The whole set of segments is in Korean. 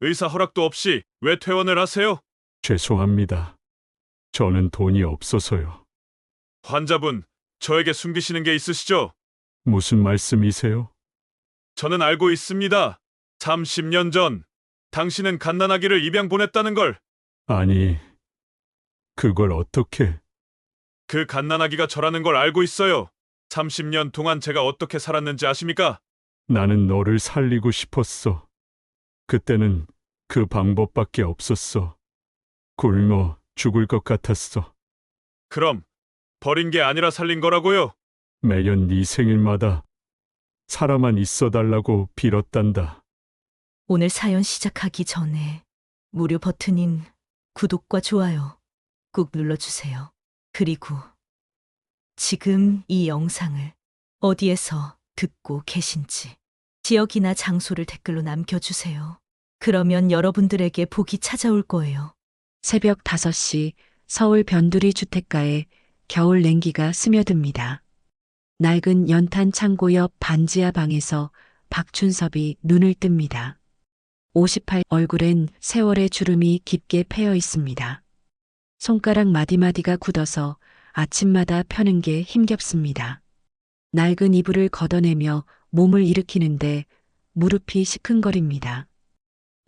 의사 허락도 없이 왜 퇴원을 하세요? 죄송합니다. 저는 돈이 없어서요. 환자분, 저에게 숨기시는 게 있으시죠? 무슨 말씀이세요? 저는 알고 있습니다. 30년 전, 당신은 갓난아기를 입양 보냈다는 걸. 아니, 그걸 어떻게... 그 갓난아기가 저라는 걸 알고 있어요. 30년 동안 제가 어떻게 살았는지 아십니까? 나는 너를 살리고 싶었어. 그때는 그 방법밖에 없었어. 굶어 죽을 것 같았어. 그럼, 버린 게 아니라 살린 거라고요? 매년 네 생일마다 살아만 있어달라고 빌었단다. 오늘 사연 시작하기 전에 무료 버튼인 구독과 좋아요 꾹 눌러주세요. 그리고 지금 이 영상을 어디에서 듣고 계신지 지역이나 장소를 댓글로 남겨주세요. 그러면 여러분들에게 복이 찾아올 거예요. 새벽 5시 서울 변두리 주택가에 겨울 냉기가 스며듭니다. 낡은 연탄 창고 옆 반지하 방에서 박춘섭이 눈을 뜹니다. 58 얼굴엔 세월의 주름이 깊게 패여 있습니다. 손가락 마디마디가 굳어서 아침마다 펴는 게 힘겹습니다. 낡은 이불을 걷어내며 몸을 일으키는데 무릎이 시큰거립니다.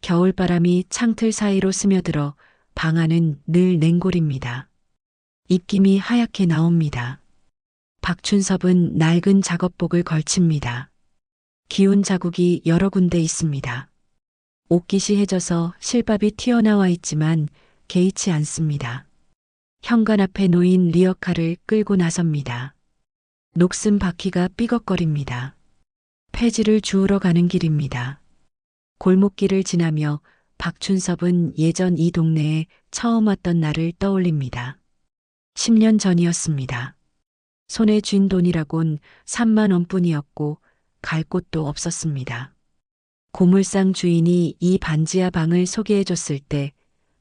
겨울바람이 창틀 사이로 스며들어 방 안은 늘 냉골입니다. 입김이 하얗게 나옵니다. 박춘섭은 낡은 작업복을 걸칩니다. 기운 자국이 여러 군데 있습니다. 옷깃이 해져서 실밥이 튀어나와 있지만 개의치 않습니다. 현관 앞에 놓인 리어카를 끌고 나섭니다. 녹슨 바퀴가 삐걱거립니다. 폐지를 주우러 가는 길입니다. 골목길을 지나며 박춘섭은 예전 이 동네에 처음 왔던 날을 떠올립니다. 10년 전이었습니다. 손에 쥔 돈이라곤 3만 원뿐이었고 갈 곳도 없었습니다. 고물상 주인이 이 반지하 방을 소개해 줬을 때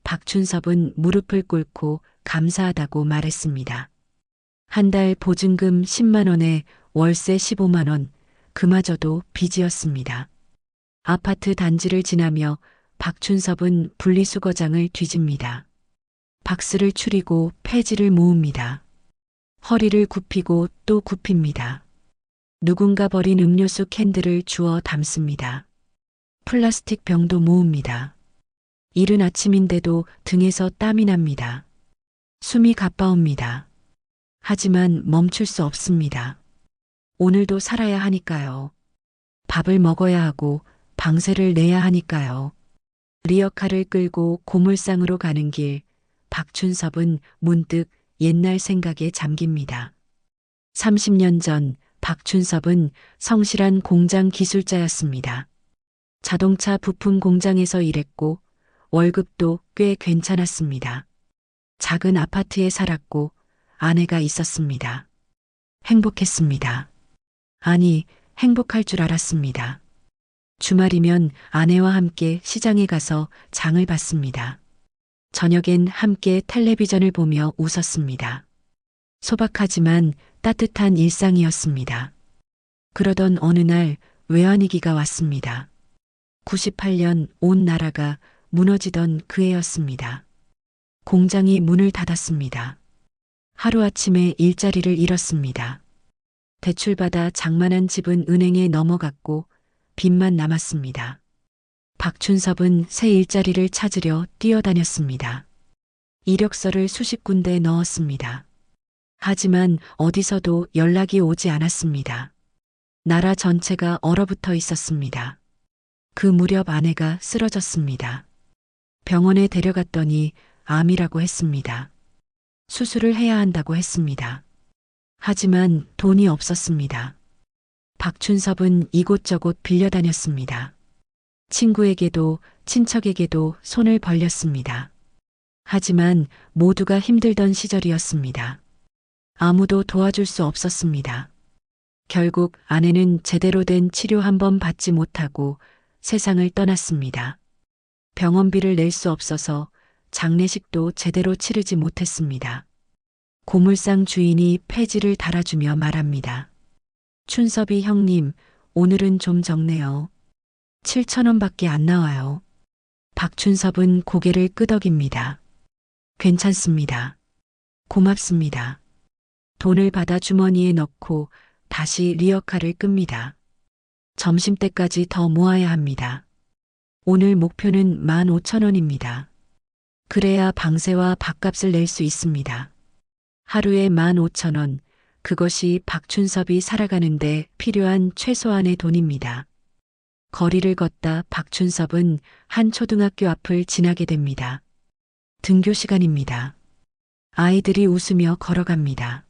박춘섭은 무릎을 꿇고 감사하다고 말했습니다. 한 달 보증금 10만 원에 월세 15만 원, 그마저도 빚이었습니다. 아파트 단지를 지나며 박춘섭은 분리수거장을 뒤집니다. 박스를 추리고 폐지를 모읍니다. 허리를 굽히고 또 굽힙니다. 누군가 버린 음료수 캔들을 주워 담습니다. 플라스틱 병도 모읍니다. 이른 아침인데도 등에서 땀이 납니다. 숨이 가빠옵니다. 하지만 멈출 수 없습니다. 오늘도 살아야 하니까요. 밥을 먹어야 하고 방세를 내야 하니까요. 리어카를 끌고 고물상으로 가는 길, 박춘섭은 문득 옛날 생각에 잠깁니다. 30년 전 박춘섭은 성실한 공장 기술자였습니다. 자동차 부품 공장에서 일했고 월급도 꽤 괜찮았습니다. 작은 아파트에 살았고 아내가 있었습니다. 행복했습니다. 아니, 행복할 줄 알았습니다. 주말이면 아내와 함께 시장에 가서 장을 봤습니다. 저녁엔 함께 텔레비전을 보며 웃었습니다. 소박하지만 따뜻한 일상이었습니다. 그러던 어느 날 외환위기가 왔습니다. 98년 온 나라가 무너지던 그 해였습니다. 공장이 문을 닫았습니다. 하루아침에 일자리를 잃었습니다. 대출받아 장만한 집은 은행에 넘어갔고 빚만 남았습니다. 박춘섭은 새 일자리를 찾으려 뛰어다녔습니다. 이력서를 수십 군데 넣었습니다. 하지만 어디서도 연락이 오지 않았습니다. 나라 전체가 얼어붙어 있었습니다. 그 무렵 아내가 쓰러졌습니다. 병원에 데려갔더니 암이라고 했습니다. 수술을 해야 한다고 했습니다. 하지만 돈이 없었습니다. 박춘섭은 이곳저곳 빌려다녔습니다. 친구에게도 친척에게도 손을 벌렸습니다. 하지만 모두가 힘들던 시절이었습니다. 아무도 도와줄 수 없었습니다. 결국 아내는 제대로 된 치료 한 번 받지 못하고 세상을 떠났습니다. 병원비를 낼 수 없어서 장례식도 제대로 치르지 못했습니다. 고물상 주인이 폐지를 달아주며 말합니다. 춘섭이 형님, 오늘은 좀 적네요. 7,000원밖에 안 나와요. 박춘섭은 고개를 끄덕입니다. 괜찮습니다. 고맙습니다. 돈을 받아 주머니에 넣고 다시 리어카를 끕니다. 점심때까지 더 모아야 합니다. 오늘 목표는 15,000원입니다. 그래야 방세와 밥값을 낼 수 있습니다. 하루에 15,000원, 그것이 박춘섭이 살아가는데 필요한 최소한의 돈입니다. 거리를 걷다 박춘섭은 한 초등학교 앞을 지나게 됩니다. 등교 시간입니다. 아이들이 웃으며 걸어갑니다.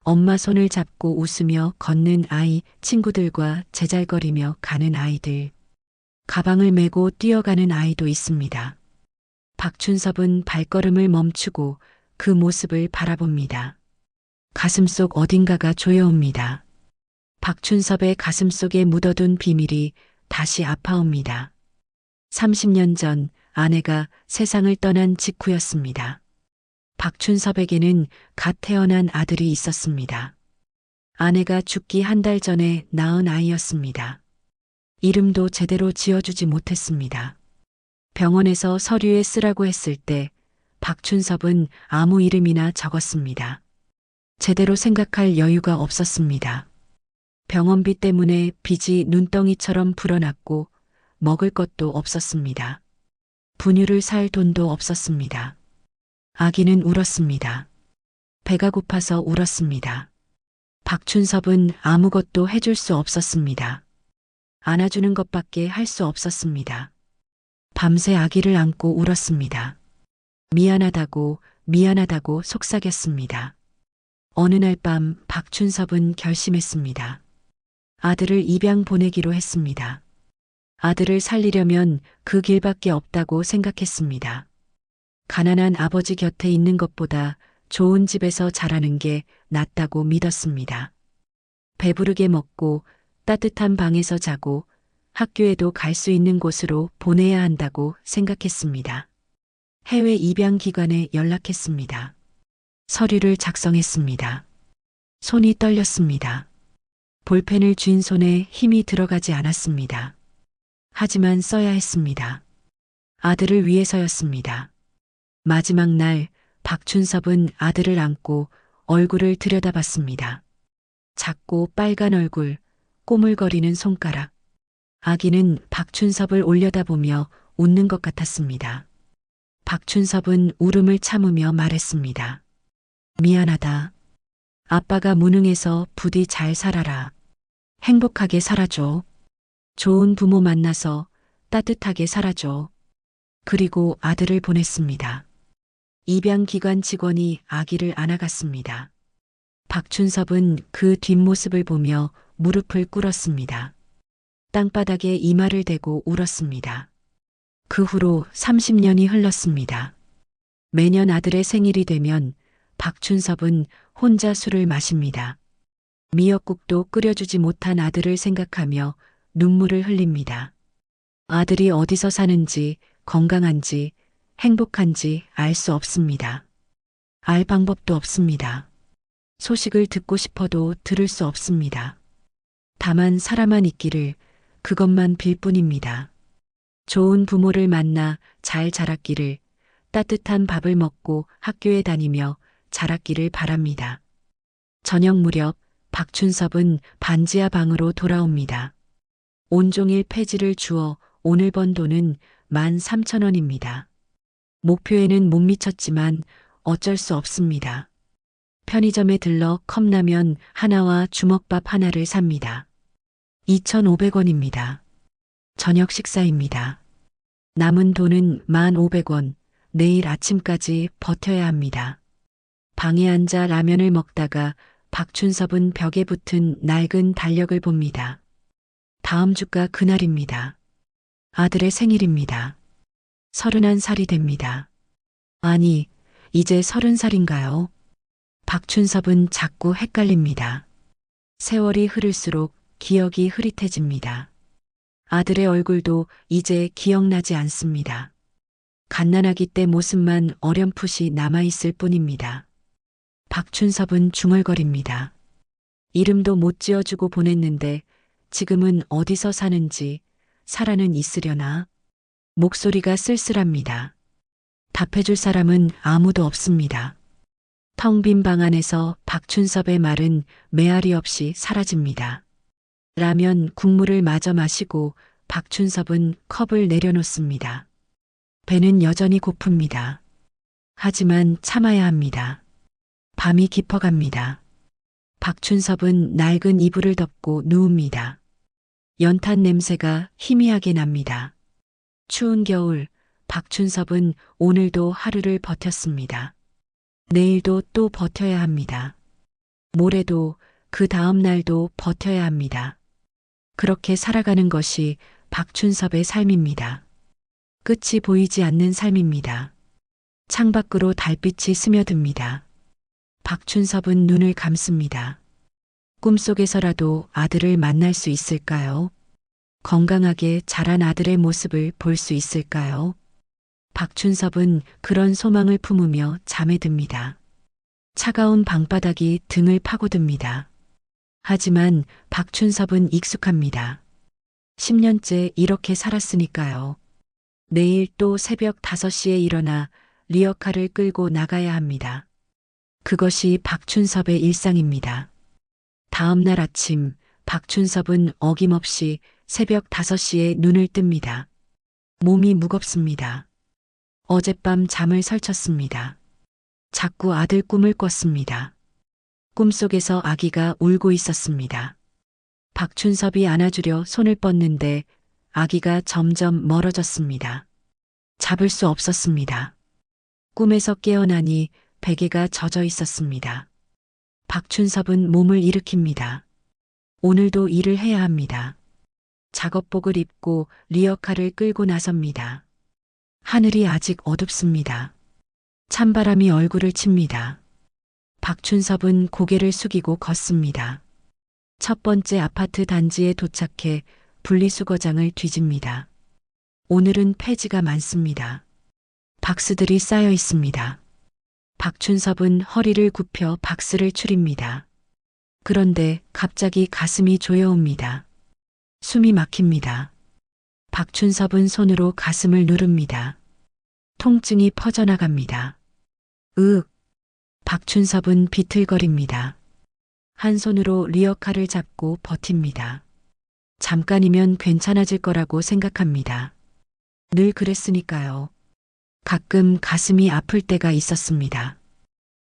엄마 손을 잡고 웃으며 걷는 아이, 친구들과 제잘거리며 가는 아이들. 가방을 메고 뛰어가는 아이도 있습니다. 박춘섭은 발걸음을 멈추고 그 모습을 바라봅니다. 가슴속 어딘가가 조여옵니다. 박춘섭의 가슴속에 묻어둔 비밀이 다시 아파옵니다. 30년 전 아내가 세상을 떠난 직후였습니다. 박춘섭에게는 갓 태어난 아들이 있었습니다. 아내가 죽기 한 달 전에 낳은 아이였습니다. 이름도 제대로 지어주지 못했습니다. 병원에서 서류에 쓰라고 했을 때 박춘섭은 아무 이름이나 적었습니다. 제대로 생각할 여유가 없었습니다. 병원비 때문에 빚이 눈덩이처럼 불어났고 먹을 것도 없었습니다. 분유를 살 돈도 없었습니다. 아기는 울었습니다. 배가 고파서 울었습니다. 박춘섭은 아무것도 해줄 수 없었습니다. 안아주는 것밖에 할 수 없었습니다. 밤새 아기를 안고 울었습니다. 미안하다고 속삭였습니다. 어느 날 밤 박춘섭은 결심했습니다. 아들을 입양 보내기로 했습니다. 아들을 살리려면 그 길밖에 없다고 생각했습니다. 가난한 아버지 곁에 있는 것보다 좋은 집에서 자라는 게 낫다고 믿었습니다. 배부르게 먹고 따뜻한 방에서 자고 학교에도 갈 수 있는 곳으로 보내야 한다고 생각했습니다. 해외 입양 기관에 연락했습니다. 서류를 작성했습니다. 손이 떨렸습니다. 볼펜을 쥔 손에 힘이 들어가지 않았습니다. 하지만 써야 했습니다. 아들을 위해서였습니다. 마지막 날 박춘섭은 아들을 안고 얼굴을 들여다봤습니다. 작고 빨간 얼굴, 꼬물거리는 손가락. 아기는 박춘섭을 올려다보며 웃는 것 같았습니다. 박춘섭은 울음을 참으며 말했습니다. 미안하다. 아빠가 무능해서 부디 잘 살아라. 행복하게 살아줘. 좋은 부모 만나서 따뜻하게 살아줘. 그리고 아들을 보냈습니다. 입양기관 직원이 아기를 안아갔습니다. 박춘섭은 그 뒷모습을 보며 무릎을 꿇었습니다. 땅바닥에 이마를 대고 울었습니다. 그 후로 30년이 흘렀습니다. 매년 아들의 생일이 되면 박춘섭은 혼자 술을 마십니다. 미역국도 끓여주지 못한 아들을 생각하며 눈물을 흘립니다. 아들이 어디서 사는지, 건강한지, 행복한지 알 수 없습니다. 알 방법도 없습니다. 소식을 듣고 싶어도 들을 수 없습니다. 다만 살아만 있기를 그것만 빌 뿐입니다. 좋은 부모를 만나 잘 자랐기를, 따뜻한 밥을 먹고 학교에 다니며 자랐기를 바랍니다. 저녁 무렵 박춘섭은 반지하 방으로 돌아옵니다. 온종일 폐지를 주어 오늘 번 돈은 13,000원입니다. 목표에는 못 미쳤지만 어쩔 수 없습니다. 편의점에 들러 컵라면 하나와 주먹밥 하나를 삽니다. 2,500원입니다. 저녁 식사입니다. 남은 돈은 1,500원, 내일 아침까지 버텨야 합니다. 방에 앉아 라면을 먹다가 박춘섭은 벽에 붙은 낡은 달력을 봅니다. 다음 주가 그날입니다. 아들의 생일입니다. 31살이 됩니다. 아니, 이제 30살인가요? 박춘섭은 자꾸 헷갈립니다. 세월이 흐를수록 기억이 흐릿해집니다. 아들의 얼굴도 이제 기억나지 않습니다. 갓난아기 때 모습만 어렴풋이 남아있을 뿐입니다. 박춘섭은 중얼거립니다. 이름도 못 지어주고 보냈는데 지금은 어디서 사는지 살아는 있으려나? 목소리가 쓸쓸합니다. 답해줄 사람은 아무도 없습니다. 텅 빈 방 안에서 박춘섭의 말은 메아리 없이 사라집니다. 라면 국물을 마저 마시고 박춘섭은 컵을 내려놓습니다. 배는 여전히 고픕니다. 하지만 참아야 합니다. 밤이 깊어갑니다. 박춘섭은 낡은 이불을 덮고 누웁니다. 연탄 냄새가 희미하게 납니다. 추운 겨울, 박춘섭은 오늘도 하루를 버텼습니다. 내일도 또 버텨야 합니다. 모레도 그 다음 날도 버텨야 합니다. 그렇게 살아가는 것이 박춘섭의 삶입니다. 끝이 보이지 않는 삶입니다. 창밖으로 달빛이 스며듭니다. 박춘섭은 눈을 감습니다. 꿈속에서라도 아들을 만날 수 있을까요? 건강하게 자란 아들의 모습을 볼 수 있을까요? 박춘섭은 그런 소망을 품으며 잠에 듭니다. 차가운 방바닥이 등을 파고듭니다. 하지만 박춘섭은 익숙합니다. 10년째 이렇게 살았으니까요. 내일 또 새벽 5시에 일어나 리어카를 끌고 나가야 합니다. 그것이 박춘섭의 일상입니다. 다음 날 아침, 박춘섭은 어김없이 새벽 5시에 눈을 뜹니다. 몸이 무겁습니다. 어젯밤 잠을 설쳤습니다. 자꾸 아들 꿈을 꿨습니다. 꿈속에서 아기가 울고 있었습니다. 박춘섭이 안아주려 손을 뻗는데 아기가 점점 멀어졌습니다. 잡을 수 없었습니다. 꿈에서 깨어나니 베개가 젖어 있었습니다. 박춘섭은 몸을 일으킵니다. 오늘도 일을 해야 합니다. 작업복을 입고 리어카를 끌고 나섭니다. 하늘이 아직 어둡습니다. 찬바람이 얼굴을 칩니다. 박춘섭은 고개를 숙이고 걷습니다. 첫 번째 아파트 단지에 도착해 분리수거장을 뒤집니다. 오늘은 폐지가 많습니다. 박스들이 쌓여 있습니다. 박춘섭은 허리를 굽혀 박스를 추립니다. 그런데 갑자기 가슴이 조여옵니다. 숨이 막힙니다. 박춘섭은 손으로 가슴을 누릅니다. 통증이 퍼져나갑니다. 으윽! 박춘섭은 비틀거립니다. 한 손으로 리어카를 잡고 버팁니다. 잠깐이면 괜찮아질 거라고 생각합니다. 늘 그랬으니까요. 가끔 가슴이 아플 때가 있었습니다.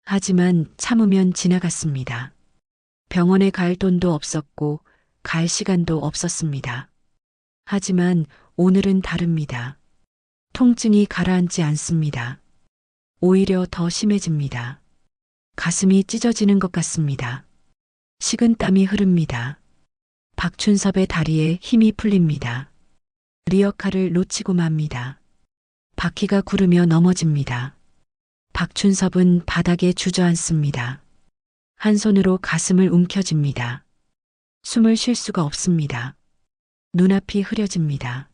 하지만 참으면 지나갔습니다. 병원에 갈 돈도 없었고 갈 시간도 없었습니다. 하지만 오늘은 다릅니다. 통증이 가라앉지 않습니다. 오히려 더 심해집니다. 가슴이 찢어지는 것 같습니다. 식은 땀이 흐릅니다. 박춘섭의 다리에 힘이 풀립니다. 리어카를 놓치고 맙니다. 바퀴가 구르며 넘어집니다. 박춘섭은 바닥에 주저앉습니다. 한 손으로 가슴을 움켜쥡니다. 숨을 쉴 수가 없습니다. 눈앞이 흐려집니다.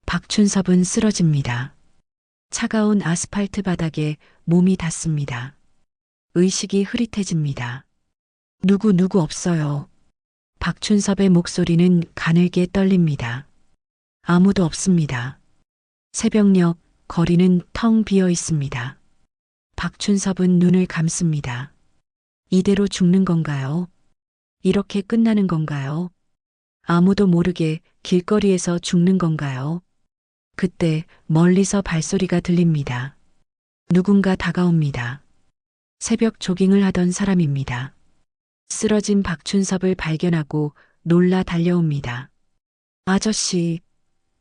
박춘섭은 쓰러집니다. 차가운 아스팔트 바닥에 몸이 닿습니다. 의식이 흐릿해집니다. 누구 없어요. 박춘섭의 목소리는 가늘게 떨립니다. 아무도 없습니다. 새벽녘 거리는 텅 비어 있습니다. 박춘섭은 눈을 감습니다. 이대로 죽는 건가요? 이렇게 끝나는 건가요? 아무도 모르게 길거리에서 죽는 건가요? 그때 멀리서 발소리가 들립니다. 누군가 다가옵니다. 새벽 조깅을 하던 사람입니다. 쓰러진 박춘섭을 발견하고 놀라 달려옵니다. 아저씨,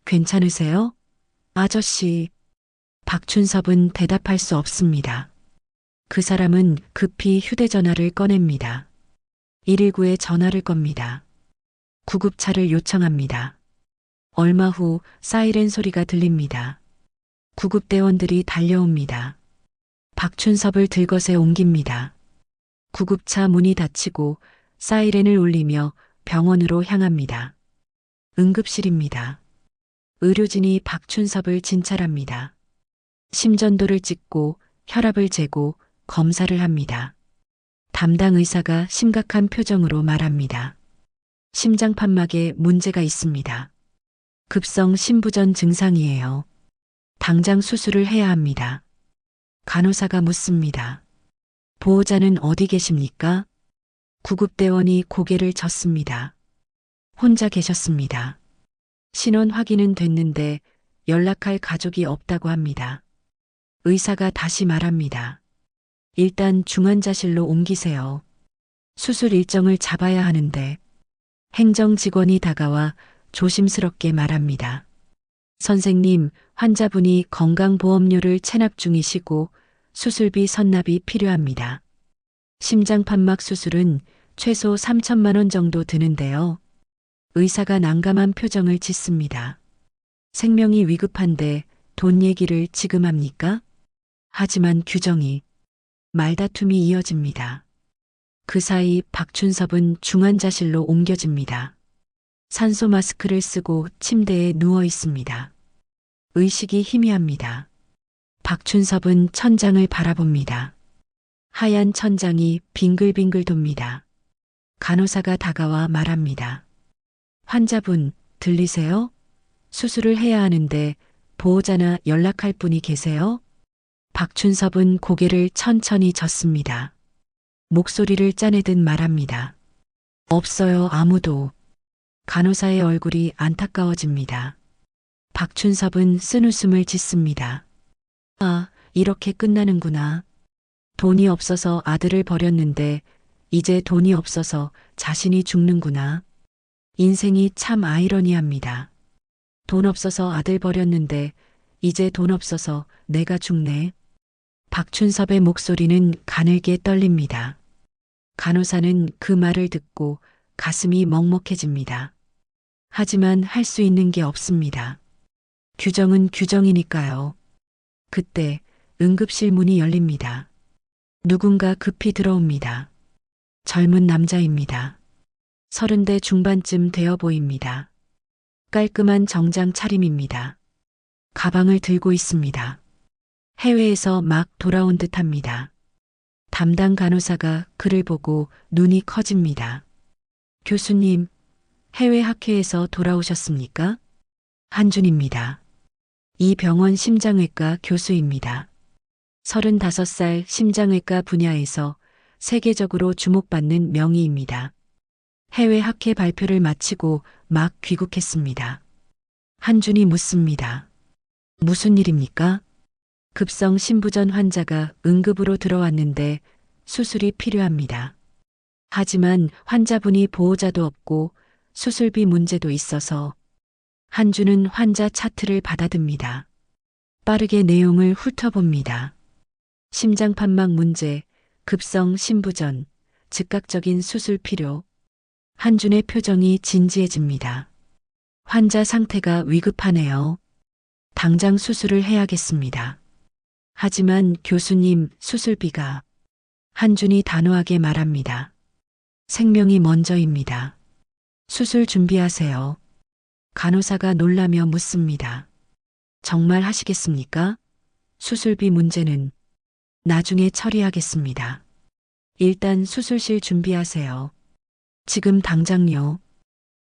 괜찮으세요? 아저씨. 박춘섭은 대답할 수 없습니다. 그 사람은 급히 휴대전화를 꺼냅니다. 119에 전화를 겁니다. 구급차를 요청합니다. 얼마 후 사이렌 소리가 들립니다. 구급대원들이 달려옵니다. 박춘섭을 들것에 옮깁니다. 구급차 문이 닫히고 사이렌을 울리며 병원으로 향합니다. 응급실입니다. 의료진이 박춘섭을 진찰합니다. 심전도를 찍고 혈압을 재고 검사를 합니다. 담당 의사가 심각한 표정으로 말합니다. 심장판막에 문제가 있습니다. 급성 신부전 증상이에요. 당장 수술을 해야 합니다. 간호사가 묻습니다. 보호자는 어디 계십니까? 구급대원이 고개를 젓습니다. 혼자 계셨습니다. 신원 확인은 됐는데 연락할 가족이 없다고 합니다. 의사가 다시 말합니다. 일단 중환자실로 옮기세요. 수술 일정을 잡아야 하는데 행정직원이 다가와 조심스럽게 말합니다. 선생님, 환자분이 건강보험료를 체납 중이시고 수술비 선납이 필요합니다. 심장판막 수술은 최소 3천만 원 정도 드는데요. 의사가 난감한 표정을 짓습니다. 생명이 위급한데 돈 얘기를 지금 합니까? 하지만 규정이 말다툼이 이어집니다. 그 사이 박춘섭은 중환자실로 옮겨집니다. 산소 마스크를 쓰고 침대에 누워 있습니다. 의식이 희미합니다. 박춘섭은 천장을 바라봅니다. 하얀 천장이 빙글빙글 돕니다. 간호사가 다가와 말합니다. 환자분, 들리세요? 수술을 해야 하는데 보호자나 연락할 분이 계세요? 박춘섭은 고개를 천천히 젓습니다. 목소리를 짜내듯 말합니다. 없어요, 아무도. 간호사의 얼굴이 안타까워집니다. 박춘섭은 쓴웃음을 짓습니다. 아, 이렇게 끝나는구나. 돈이 없어서 아들을 버렸는데 이제 돈이 없어서 자신이 죽는구나. 인생이 참 아이러니합니다. 돈 없어서 아들 버렸는데 이제 돈 없어서 내가 죽네. 박춘섭의 목소리는 가늘게 떨립니다. 간호사는 그 말을 듣고 가슴이 먹먹해집니다. 하지만 할 수 있는 게 없습니다. 규정은 규정이니까요. 그때 응급실 문이 열립니다. 누군가 급히 들어옵니다. 젊은 남자입니다. 30대 중반쯤 되어 보입니다. 깔끔한 정장 차림입니다. 가방을 들고 있습니다. 해외에서 막 돌아온 듯합니다. 담당 간호사가 그를 보고 눈이 커집니다. 교수님, 해외 학회에서 돌아오셨습니까? 한준입니다. 이 병원 심장외과 교수입니다. 35살 심장외과 분야에서 세계적으로 주목받는 명의입니다. 해외 학회 발표를 마치고 막 귀국했습니다. 한준이 묻습니다. 무슨 일입니까? 급성 신부전 환자가 응급으로 들어왔는데 수술이 필요합니다. 하지만 환자분이 보호자도 없고 수술비 문제도 있어서 한준은 환자 차트를 받아듭니다. 빠르게 내용을 훑어봅니다. 심장판막 문제, 급성 신부전, 즉각적인 수술 필요. 한준의 표정이 진지해집니다. 환자 상태가 위급하네요. 당장 수술을 해야겠습니다. 하지만 교수님, 수술비가. 한준이 단호하게 말합니다. 생명이 먼저입니다. 수술 준비하세요. 간호사가 놀라며 묻습니다. 정말 하시겠습니까? 수술비 문제는 나중에 처리하겠습니다. 일단 수술실 준비하세요. 지금 당장요.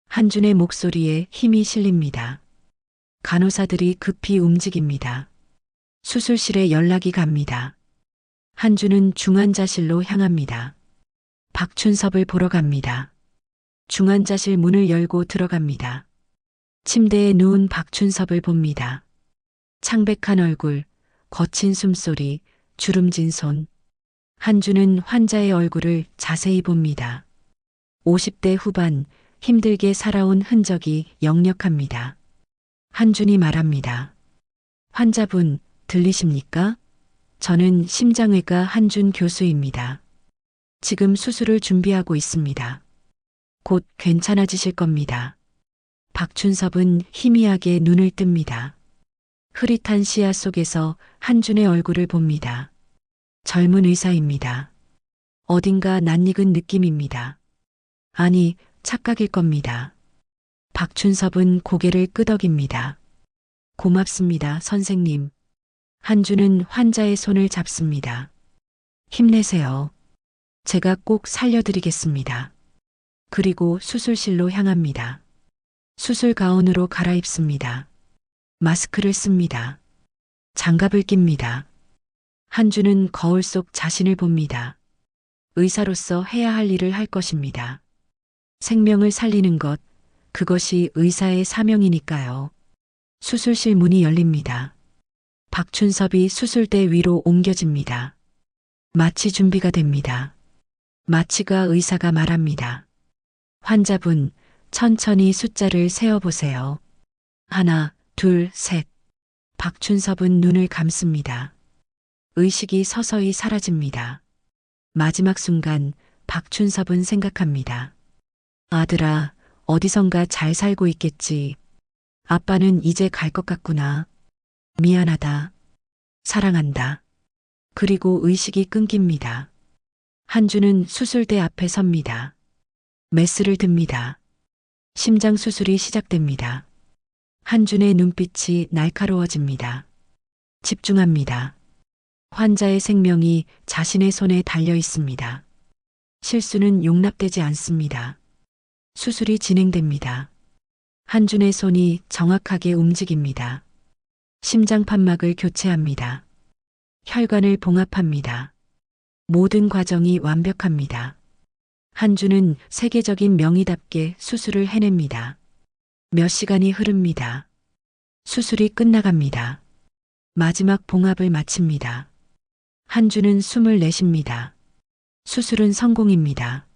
한준의 목소리에 힘이 실립니다. 간호사들이 급히 움직입니다. 수술실에 연락이 갑니다. 한준은 중환자실로 향합니다. 박춘섭을 보러 갑니다. 중환자실 문을 열고 들어갑니다. 침대에 누운 박춘섭을 봅니다. 창백한 얼굴, 거친 숨소리, 주름진 손. 한준은 환자의 얼굴을 자세히 봅니다. 50대 후반, 힘들게 살아온 흔적이 역력합니다. 한준이 말합니다. 환자분, 들리십니까? 저는 심장외과 한준 교수입니다. 지금 수술을 준비하고 있습니다. 곧 괜찮아지실 겁니다. 박춘섭은 희미하게 눈을 뜹니다. 흐릿한 시야 속에서 한준의 얼굴을 봅니다. 젊은 의사입니다. 어딘가 낯익은 느낌입니다. 아니, 착각일 겁니다. 박춘섭은 고개를 끄덕입니다. 고맙습니다, 선생님. 한준은 환자의 손을 잡습니다. 힘내세요. 제가 꼭 살려드리겠습니다. 그리고 수술실로 향합니다. 수술 가운으로 갈아입습니다. 마스크를 씁니다. 장갑을 낍니다. 한주는 거울 속 자신을 봅니다. 의사로서 해야 할 일을 할 것입니다. 생명을 살리는 것, 그것이 의사의 사명이니까요. 수술실 문이 열립니다. 박춘섭이 수술대 위로 옮겨집니다. 마취 준비가 됩니다. 마취가 의사가 말합니다. 환자분, 천천히 숫자를 세어보세요. 하나, 둘, 셋. 박춘섭은 눈을 감습니다. 의식이 서서히 사라집니다. 마지막 순간 박춘섭은 생각합니다. 아들아, 어디선가 잘 살고 있겠지. 아빠는 이제 갈 것 같구나. 미안하다. 사랑한다. 그리고 의식이 끊깁니다. 한주는 수술대 앞에 섭니다. 메스를 듭니다. 심장 수술이 시작됩니다. 한준의 눈빛이 날카로워집니다. 집중합니다. 환자의 생명이 자신의 손에 달려 있습니다. 실수는 용납되지 않습니다. 수술이 진행됩니다. 한준의 손이 정확하게 움직입니다. 심장 판막을 교체합니다. 혈관을 봉합합니다. 모든 과정이 완벽합니다. 한준은 세계적인 명의답게 수술을 해냅니다. 몇 시간이 흐릅니다. 수술이 끝나갑니다. 마지막 봉합을 마칩니다. 한준은 숨을 내쉽니다. 수술은 성공입니다.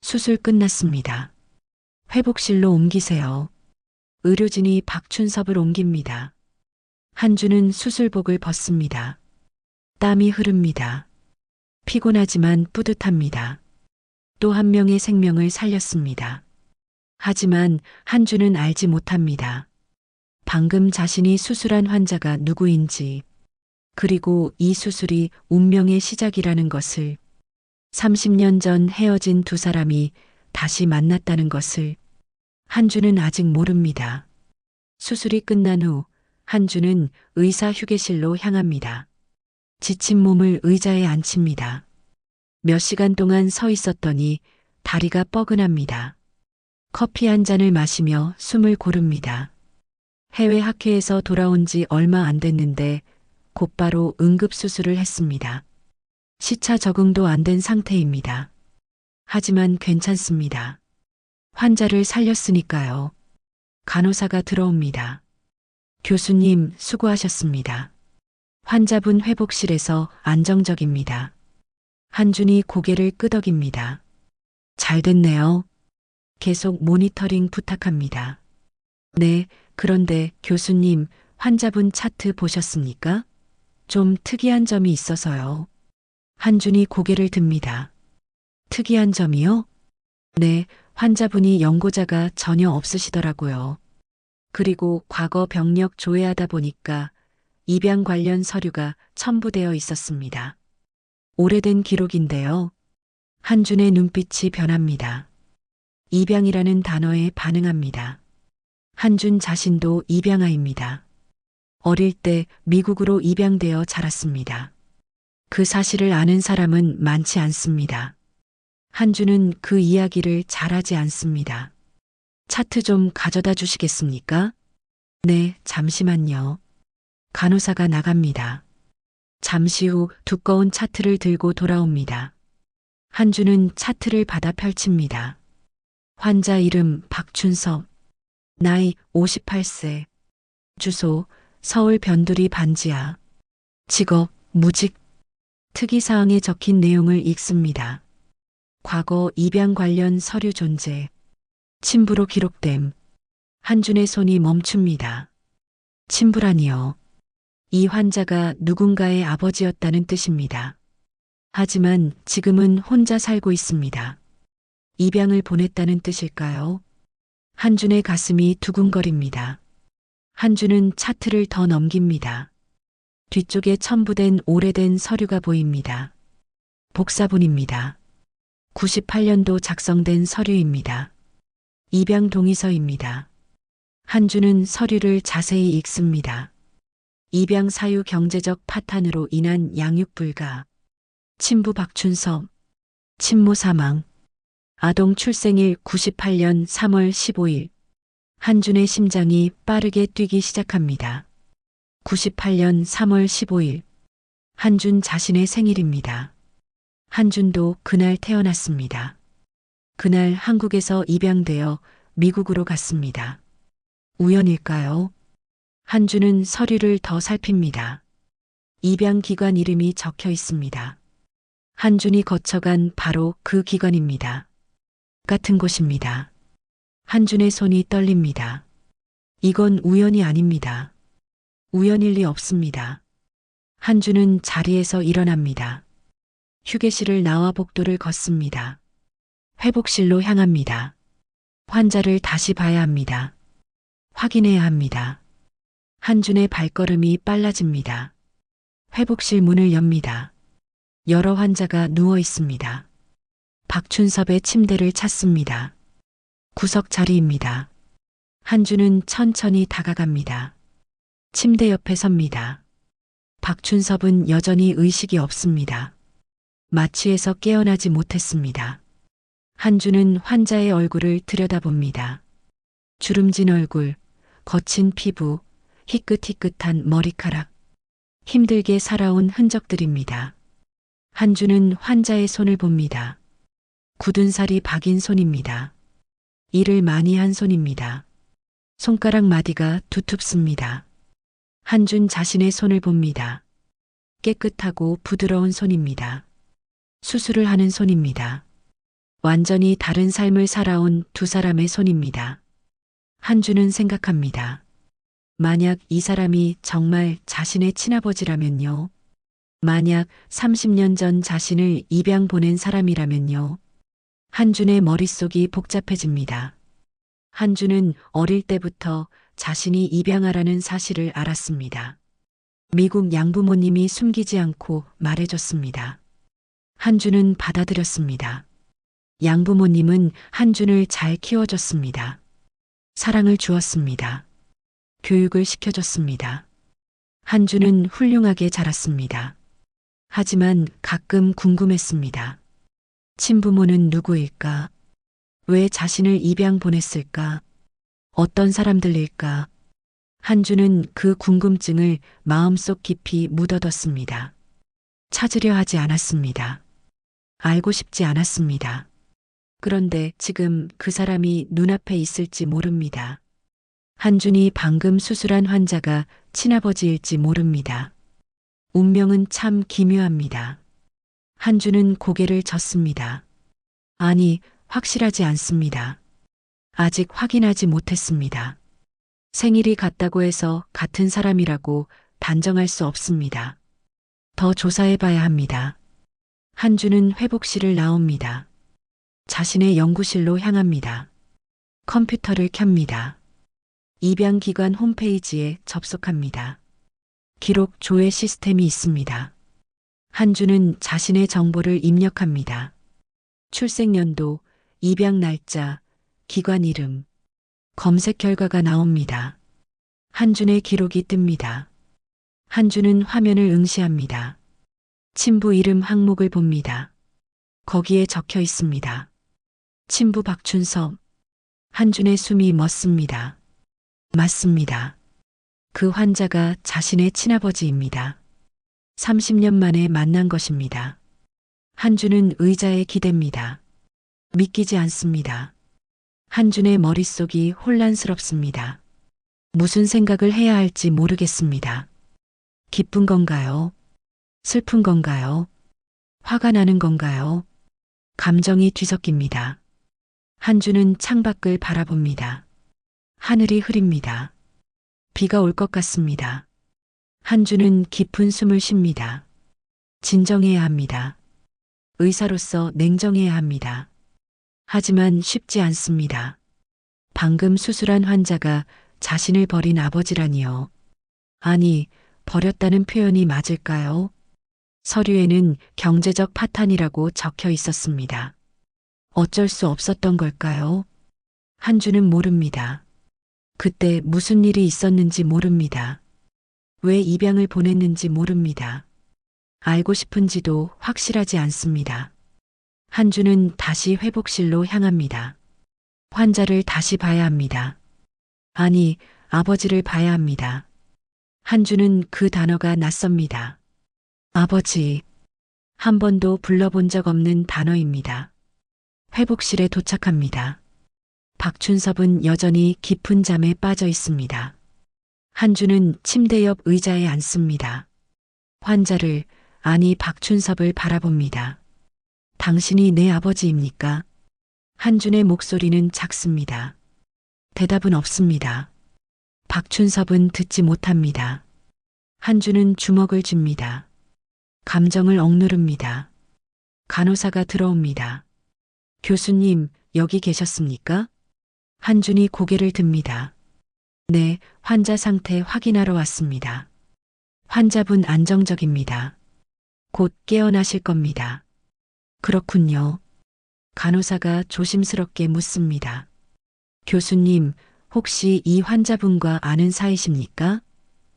수술 끝났습니다. 회복실로 옮기세요. 의료진이 박춘섭을 옮깁니다. 한준은 수술복을 벗습니다. 땀이 흐릅니다. 피곤하지만 뿌듯합니다. 또 한 명의 생명을 살렸습니다. 하지만 한준은 알지 못합니다. 방금 자신이 수술한 환자가 누구인지, 그리고 이 수술이 운명의 시작이라는 것을, 30년 전 헤어진 두 사람이 다시 만났다는 것을 한준은 아직 모릅니다. 수술이 끝난 후 한준은 의사 휴게실로 향합니다. 지친 몸을 의자에 앉힙니다. 몇 시간 동안 서 있었더니 다리가 뻐근합니다. 커피 한 잔을 마시며 숨을 고릅니다. 해외 학회에서 돌아온 지 얼마 안 됐는데 곧바로 응급수술을 했습니다. 시차 적응도 안 된 상태입니다. 하지만 괜찮습니다. 환자를 살렸으니까요. 간호사가 들어옵니다. 교수님, 수고하셨습니다. 환자분 회복실에서 안정적입니다. 한준이 고개를 끄덕입니다. 잘 됐네요. 계속 모니터링 부탁합니다. 네, 그런데 교수님, 환자분 차트 보셨습니까? 좀 특이한 점이 있어서요. 한준이 고개를 듭니다. 특이한 점이요? 네, 환자분이 연고자가 전혀 없으시더라고요. 그리고 과거 병력 조회하다 보니까 입양 관련 서류가 첨부되어 있었습니다. 오래된 기록인데요. 한준의 눈빛이 변합니다. 입양이라는 단어에 반응합니다. 한준 자신도 입양아입니다. 어릴 때 미국으로 입양되어 자랐습니다. 그 사실을 아는 사람은 많지 않습니다. 한준은 그 이야기를 잘하지 않습니다. 차트 좀 가져다 주시겠습니까? 네, 잠시만요. 간호사가 나갑니다. 잠시 후 두꺼운 차트를 들고 돌아옵니다. 한준은 차트를 받아 펼칩니다. 환자 이름 박춘섭, 나이 58세, 주소 서울 변두리 반지하, 직업 무직, 특이사항에 적힌 내용을 읽습니다. 과거 입양 관련 서류 존재, 친부로 기록됨. 한준의 손이 멈춥니다. 친부라니요. 이 환자가 누군가의 아버지였다는 뜻입니다. 하지만 지금은 혼자 살고 있습니다. 입양을 보냈다는 뜻일까요? 한준의 가슴이 두근거립니다. 한준은 차트를 더 넘깁니다. 뒤쪽에 첨부된 오래된 서류가 보입니다. 복사본입니다. 98년도 작성된 서류입니다. 입양 동의서입니다. 한준은 서류를 자세히 읽습니다. 입양 사유 경제적 파탄으로 인한 양육 불가. 친부 박춘섭. 친모 사망. 아동 출생일 98년 3월 15일. 한준의 심장이 빠르게 뛰기 시작합니다. 98년 3월 15일. 한준 자신의 생일입니다. 한준도 그날 태어났습니다. 그날 한국에서 입양되어 미국으로 갔습니다. 우연일까요? 한준은 서류를 더 살핍니다. 입양 기관 이름이 적혀 있습니다. 한준이 거쳐간 바로 그 기관입니다. 같은 곳입니다. 한준의 손이 떨립니다. 이건 우연이 아닙니다. 우연일 리 없습니다. 한준은 자리에서 일어납니다. 휴게실을 나와 복도를 걷습니다. 회복실로 향합니다. 환자를 다시 봐야 합니다. 확인해야 합니다. 한준의 발걸음이 빨라집니다. 회복실 문을 엽니다. 여러 환자가 누워 있습니다. 박춘섭의 침대를 찾습니다. 구석 자리입니다. 한준은 천천히 다가갑니다. 침대 옆에 섭니다. 박춘섭은 여전히 의식이 없습니다. 마취에서 깨어나지 못했습니다. 한준은 환자의 얼굴을 들여다봅니다. 주름진 얼굴, 거친 피부, 희끗희끗한 머리카락, 힘들게 살아온 흔적들입니다. 한준은 환자의 손을 봅니다. 굳은 살이 박인 손입니다. 일을 많이 한 손입니다. 손가락 마디가 두텁습니다. 한준 자신의 손을 봅니다. 깨끗하고 부드러운 손입니다. 수술을 하는 손입니다. 완전히 다른 삶을 살아온 두 사람의 손입니다. 한준은 생각합니다. 만약 이 사람이 정말 자신의 친아버지라면요. 만약 30년 전 자신을 입양 보낸 사람이라면요. 한준의 머릿속이 복잡해집니다. 한준은 어릴 때부터 자신이 입양하라는 사실을 알았습니다. 미국 양부모님이 숨기지 않고 말해줬습니다. 한준은 받아들였습니다. 양부모님은 한준을 잘 키워줬습니다. 사랑을 주었습니다. 교육을 시켜줬습니다. 한준은 훌륭하게 자랐습니다. 하지만 가끔 궁금했습니다. 친부모는 누구일까? 왜 자신을 입양 보냈을까? 어떤 사람들일까? 한준은 그 궁금증을 마음속 깊이 묻어뒀습니다. 찾으려 하지 않았습니다. 알고 싶지 않았습니다. 그런데 지금 그 사람이 눈앞에 있을지 모릅니다. 한준이 방금 수술한 환자가 친아버지일지 모릅니다. 운명은 참 기묘합니다. 한준은 고개를 젓습니다. 아니, 확실하지 않습니다. 아직 확인하지 못했습니다. 생일이 같다고 해서 같은 사람이라고 단정할 수 없습니다. 더 조사해 봐야 합니다. 한준은 회복실을 나옵니다. 자신의 연구실로 향합니다. 컴퓨터를 켭니다. 입양기관 홈페이지에 접속합니다. 기록 조회 시스템이 있습니다. 한준은 자신의 정보를 입력합니다. 출생연도, 입양 날짜, 기관 이름, 검색 결과가 나옵니다. 한준의 기록이 뜹니다. 한준은 화면을 응시합니다. 친부 이름 항목을 봅니다. 거기에 적혀 있습니다. 친부 박춘섭. 한준의 숨이 멎습니다. 맞습니다. 그 환자가 자신의 친아버지입니다. 30년 만에 만난 것입니다. 한준은 의자에 기댑니다. 믿기지 않습니다. 한준의 머릿속이 혼란스럽습니다. 무슨 생각을 해야 할지 모르겠습니다. 기쁜 건가요? 슬픈 건가요? 화가 나는 건가요? 감정이 뒤섞입니다. 한준은 창밖을 바라봅니다. 하늘이 흐립니다. 비가 올 것 같습니다. 한준은 깊은 숨을 쉽니다. 진정해야 합니다. 의사로서 냉정해야 합니다. 하지만 쉽지 않습니다. 방금 수술한 환자가 자신을 버린 아버지라니요. 아니, 버렸다는 표현이 맞을까요? 서류에는 경제적 파탄이라고 적혀 있었습니다. 어쩔 수 없었던 걸까요? 한준은 모릅니다. 그때 무슨 일이 있었는지 모릅니다. 왜 입양을 보냈는지 모릅니다. 알고 싶은지도 확실하지 않습니다. 한준은 다시 회복실로 향합니다. 환자를 다시 봐야 합니다. 아니, 아버지를 봐야 합니다. 한주는 그 단어가 낯섭니다. 아버지. 한 번도 불러본 적 없는 단어입니다. 회복실에 도착합니다. 박춘섭은 여전히 깊은 잠에 빠져 있습니다. 한주는 침대 옆 의자에 앉습니다. 환자를, 아니 박춘섭을 바라봅니다. 당신이 내 아버지입니까? 한준의 목소리는 작습니다. 대답은 없습니다. 박춘섭은 듣지 못합니다. 한주는 주먹을 줍니다. 감정을 억누릅니다. 간호사가 들어옵니다. 교수님, 여기 계셨습니까? 한준이 고개를 듭니다. 네, 환자 상태 확인하러 왔습니다. 환자분 안정적입니다. 곧 깨어나실 겁니다. 그렇군요. 간호사가 조심스럽게 묻습니다. 교수님, 혹시 이 환자분과 아는 사이십니까?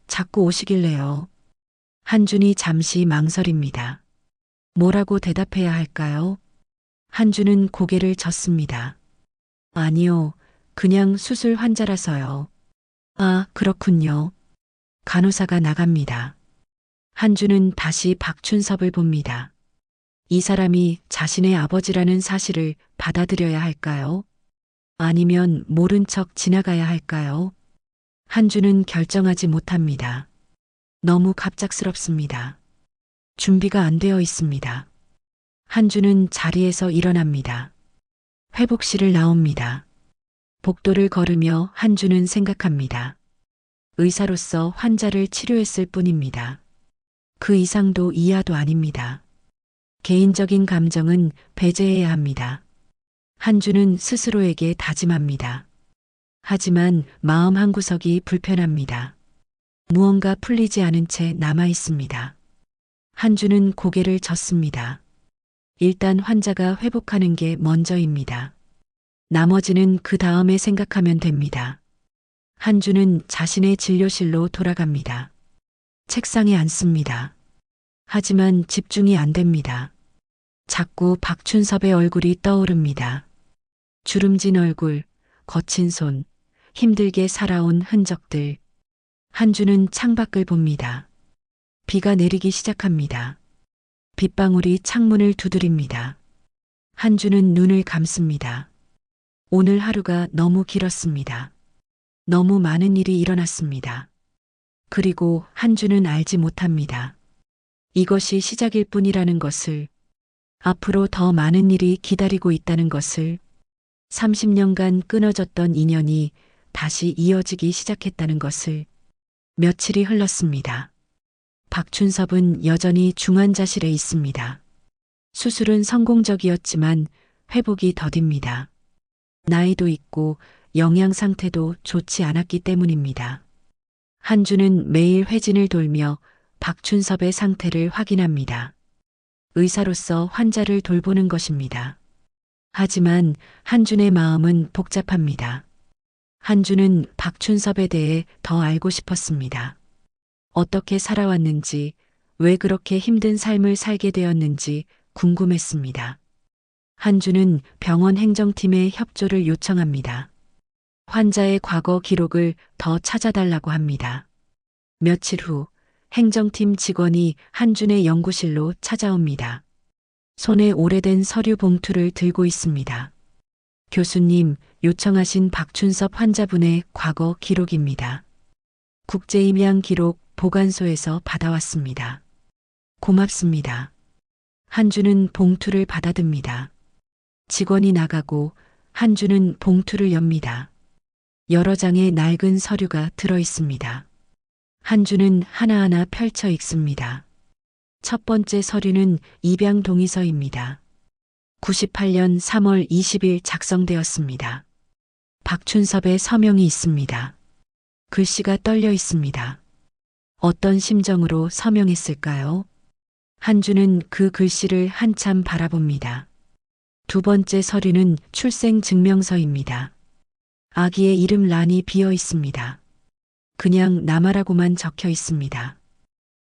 자꾸 오시길래요. 한준이 잠시 망설입니다. 뭐라고 대답해야 할까요? 한준은 고개를 젓습니다. 아니요, 그냥 수술 환자라서요. 아, 그렇군요. 간호사가 나갑니다. 한준은 다시 박춘섭을 봅니다. 이 사람이 자신의 아버지라는 사실을 받아들여야 할까요? 아니면 모른 척 지나가야 할까요? 한준은 결정하지 못합니다. 너무 갑작스럽습니다. 준비가 안 되어 있습니다. 한준은 자리에서 일어납니다. 회복실을 나옵니다. 복도를 걸으며 한준은 생각합니다. 의사로서 환자를 치료했을 뿐입니다. 그 이상도 이하도 아닙니다. 개인적인 감정은 배제해야 합니다. 한준은 스스로에게 다짐합니다. 하지만 마음 한구석이 불편합니다. 무언가 풀리지 않은 채 남아 있습니다. 한준은 고개를 젓습니다. 일단 환자가 회복하는 게 먼저입니다. 나머지는 그 다음에 생각하면 됩니다. 한준은 자신의 진료실로 돌아갑니다. 책상에 앉습니다. 하지만 집중이 안 됩니다. 자꾸 박춘섭의 얼굴이 떠오릅니다. 주름진 얼굴, 거친 손, 힘들게 살아온 흔적들. 한준은 창밖을 봅니다. 비가 내리기 시작합니다. 빗방울이 창문을 두드립니다. 한준은 눈을 감습니다. 오늘 하루가 너무 길었습니다. 너무 많은 일이 일어났습니다. 그리고 한준은 알지 못합니다. 이것이 시작일 뿐이라는 것을, 앞으로 더 많은 일이 기다리고 있다는 것을, 30년간 끊어졌던 인연이 다시 이어지기 시작했다는 것을. 며칠이 흘렀습니다. 박춘섭은 여전히 중환자실에 있습니다. 수술은 성공적이었지만 회복이 더딥니다. 나이도 있고 영양 상태도 좋지 않았기 때문입니다. 한준은 매일 회진을 돌며 박춘섭의 상태를 확인합니다. 의사로서 환자를 돌보는 것입니다. 하지만 한준의 마음은 복잡합니다. 한준은 박춘섭에 대해 더 알고 싶었습니다. 어떻게 살아왔는지, 왜 그렇게 힘든 삶을 살게 되었는지 궁금했습니다. 한준은 병원 행정팀에 협조를 요청합니다. 환자의 과거 기록을 더 찾아달라고 합니다. 며칠 후 행정팀 직원이 한준의 연구실로 찾아옵니다. 손에 오래된 서류 봉투를 들고 있습니다. 교수님, 요청하신 박춘섭 환자분의 과거 기록입니다. 국제임양 기록 보관소에서 받아왔습니다. 고맙습니다. 한준은 봉투를 받아듭니다. 직원이 나가고 한준은 봉투를 엽니다. 여러 장의 낡은 서류가 들어 있습니다. 한준은 하나하나 펼쳐 읽습니다. 첫 번째 서류는 입양 동의서입니다. 98년 3월 20일 작성되었습니다. 박춘섭의 서명이 있습니다. 글씨가 떨려 있습니다. 어떤 심정으로 서명했을까요? 한준은 그 글씨를 한참 바라봅니다. 두 번째 서류는 출생 증명서입니다. 아기의 이름 란이 비어 있습니다. 그냥 남아라고만 적혀 있습니다.